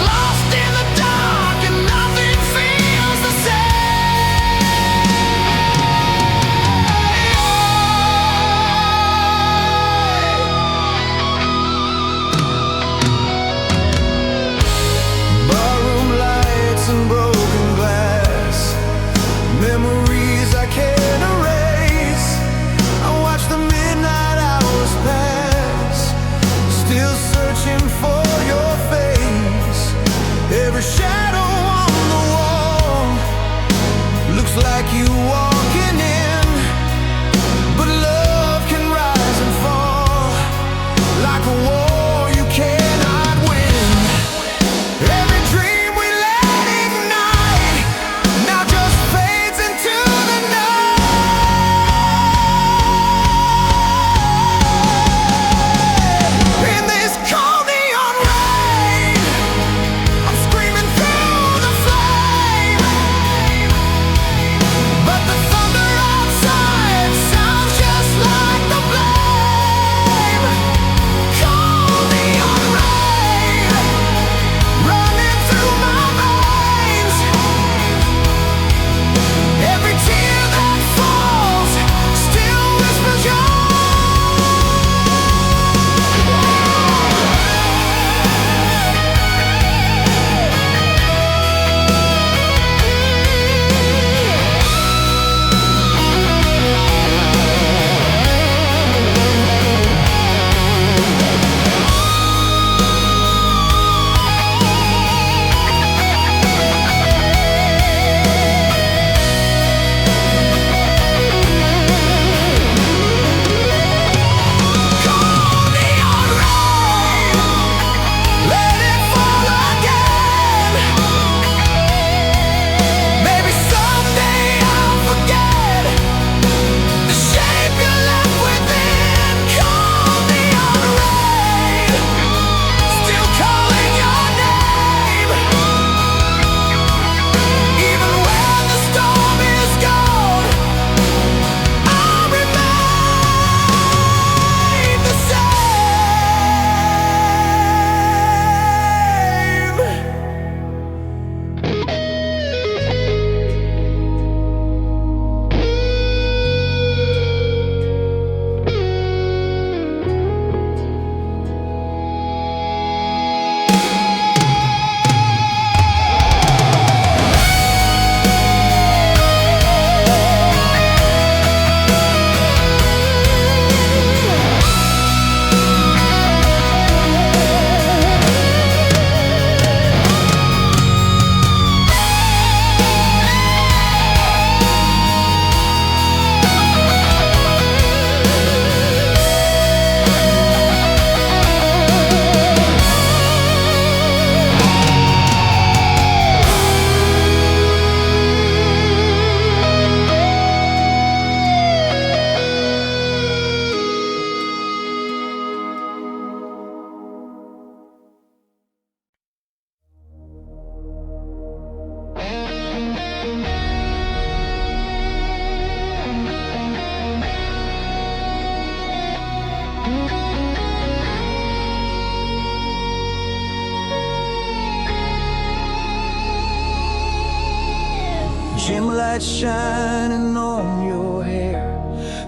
dim light shining on your hair,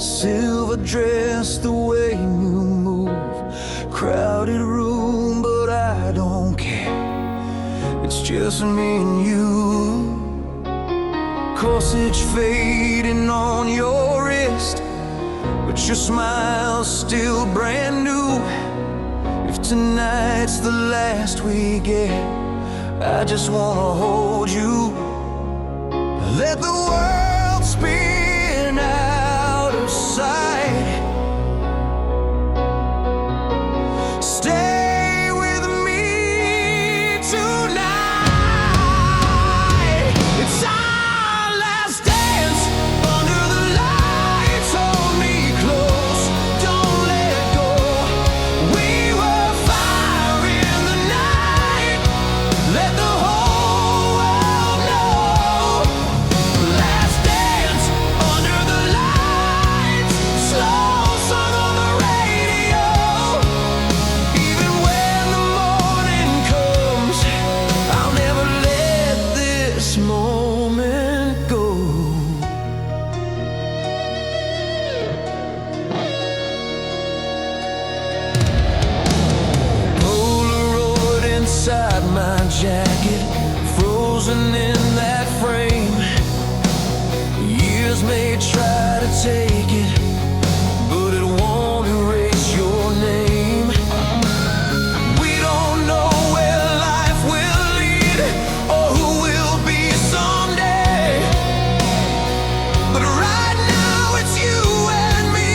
silver dress, the way you move. Crowded room, but I don't care. It's just me and you. Corsage fading on your wrist, but your smile's still brand new. If tonight's the last we get, I just wanna hold you. Let the world spin out of sight. Stay with me tonight. It's our last dance under the lights. Hold me close, don't let go. We were fire in the night. Let the whole world know. Last dance under the lights. Slow song on the radio. Even when the morning comes, I'll never let this moment go. Polaroid inside my jacket, frozen in that frame. Years may try to take it, but it won't erase your name. We don't know where life will lead or who we'll be someday, but right now it's you and me,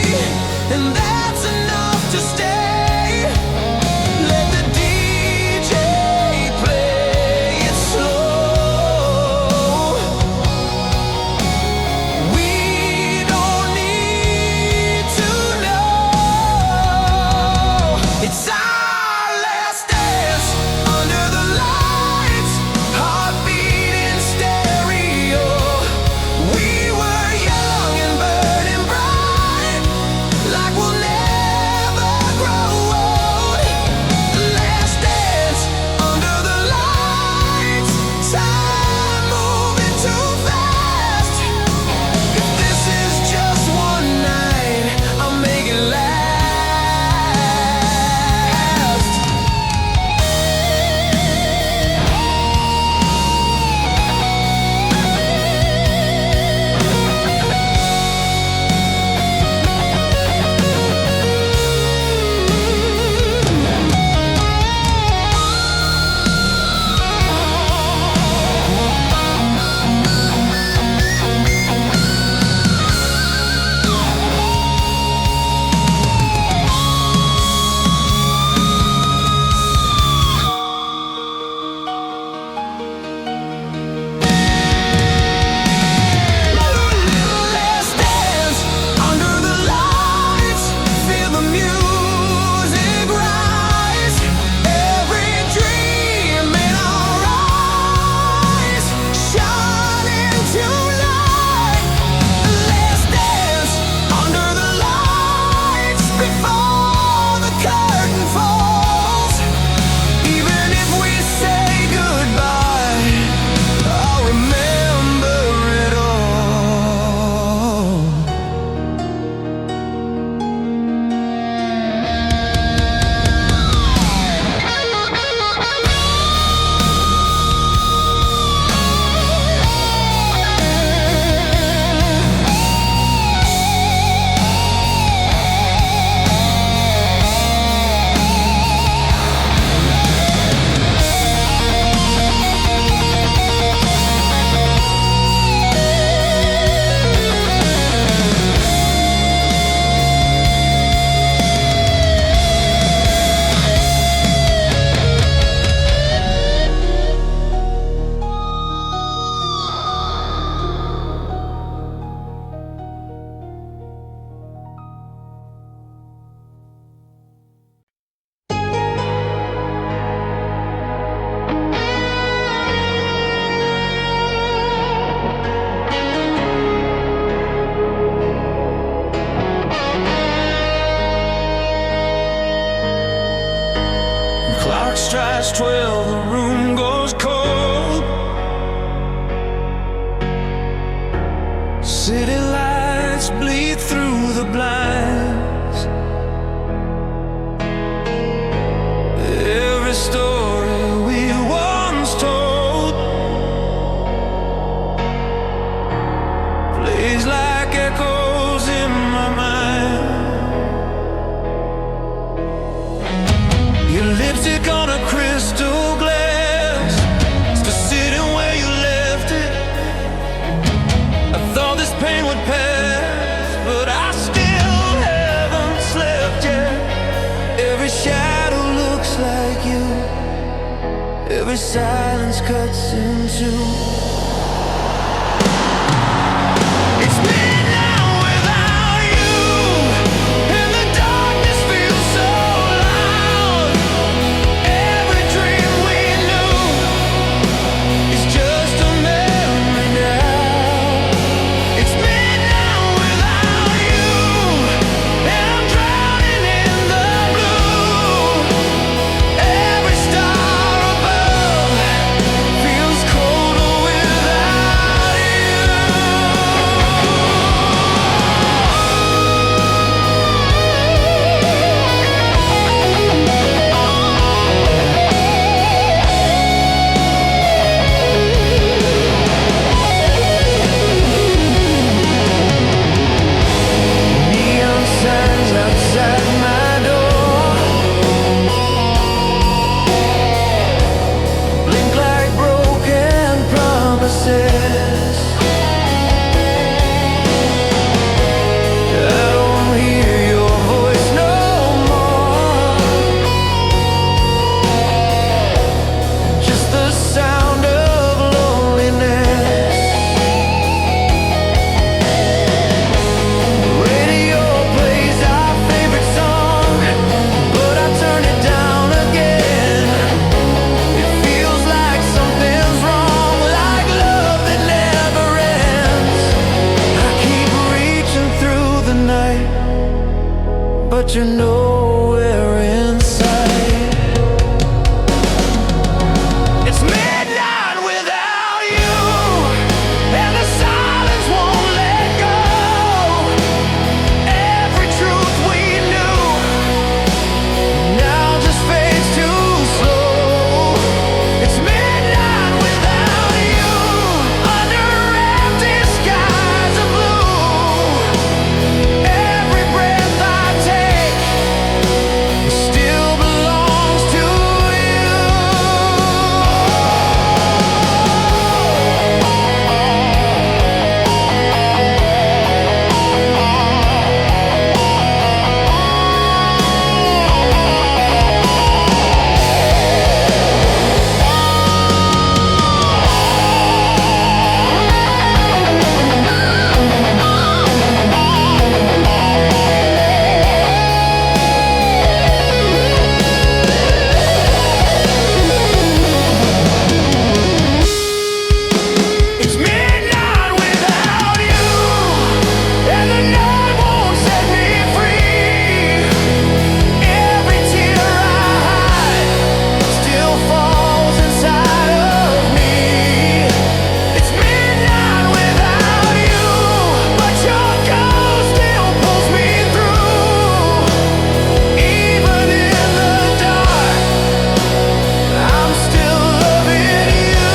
and that's enough to stay. Let the DJ play it slow. We don't need to know. It's our last dance under the lights. Heartbeat in stereo. We were young and burning bright, like we'll never grow old. Last dance under the lights. Time moving too fast. If this is just one night, I'll make it last. Last dance under the lights. Feel the music rise. Every dream in our eyes shine into light. Last dance under the lights before the curtain falls. Even if we say goodbye, I'll remember it all. Clock 12, the room goes cold. City lights bleed through the blinds. Every story we once told plays like echoes in my mind. Your lipstick on a crystal glass, still sitting where you left it. I thought this pain would pass, but I still haven't slept yet. Every shadow looks like you, every silence cuts in two. It's midnight without you, and the darkness feels so loud. Every dream we knew is just a memory now. It's midnight without you, and I'm drowning in the blue. Every star above feels colder without you. Neon signs outside my door blink like broken promises. I don't hear your voice no more, just the sound of loneliness. Radio plays our favorite song, but I turn it down again. It feels like something's wrong, like love that never ends. I keep reaching through the night, but you're nowhere inside. It's midnight without you, and the silence won't let go. Every truth we knew now just fades too slow. It's midnight without you, under empty skies of blue. Every breath I take still belongs to you. It's midnight without you, and the night won't set me free. Every tear I hide still falls inside of me. It's midnight without you, but your ghost still pulls me through. Even in the dark, I'm still loving you.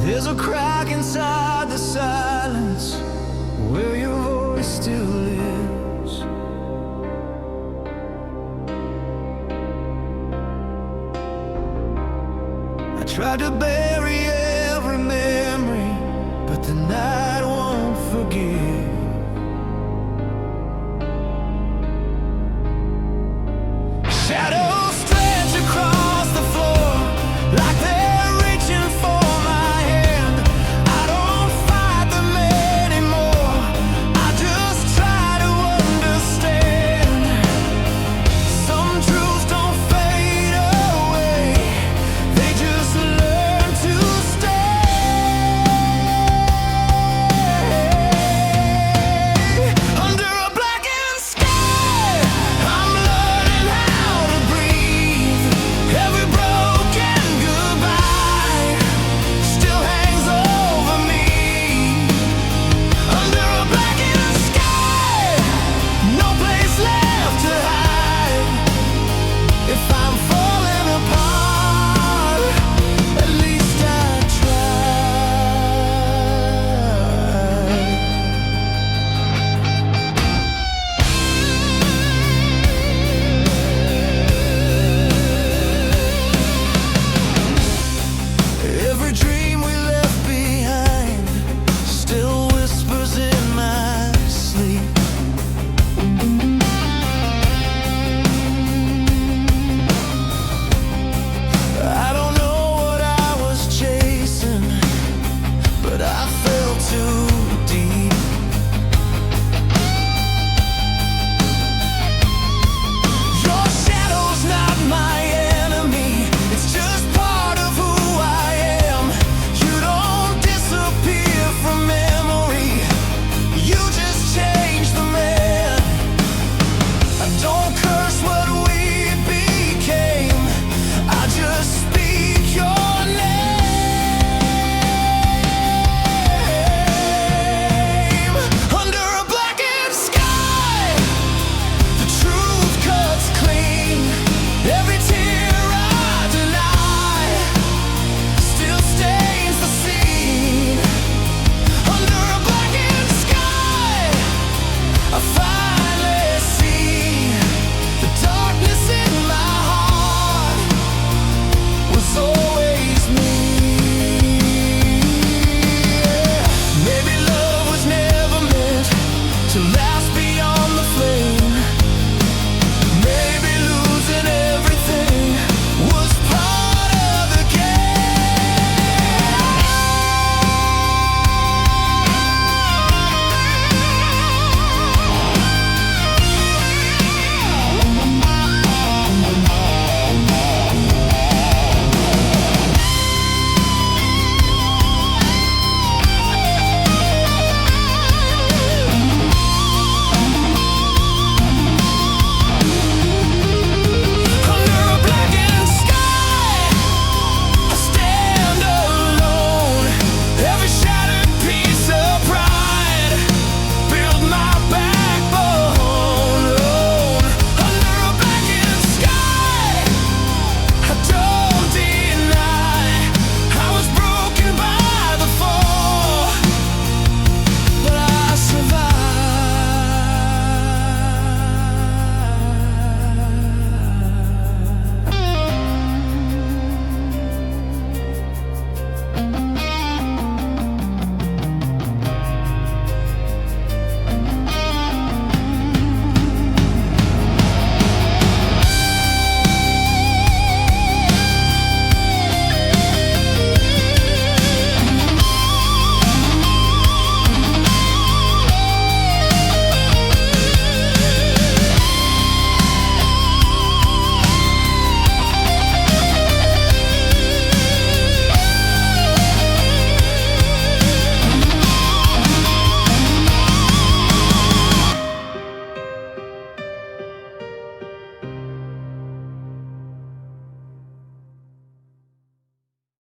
There's a crack inside the silence where your voice still lives. I Tried to bury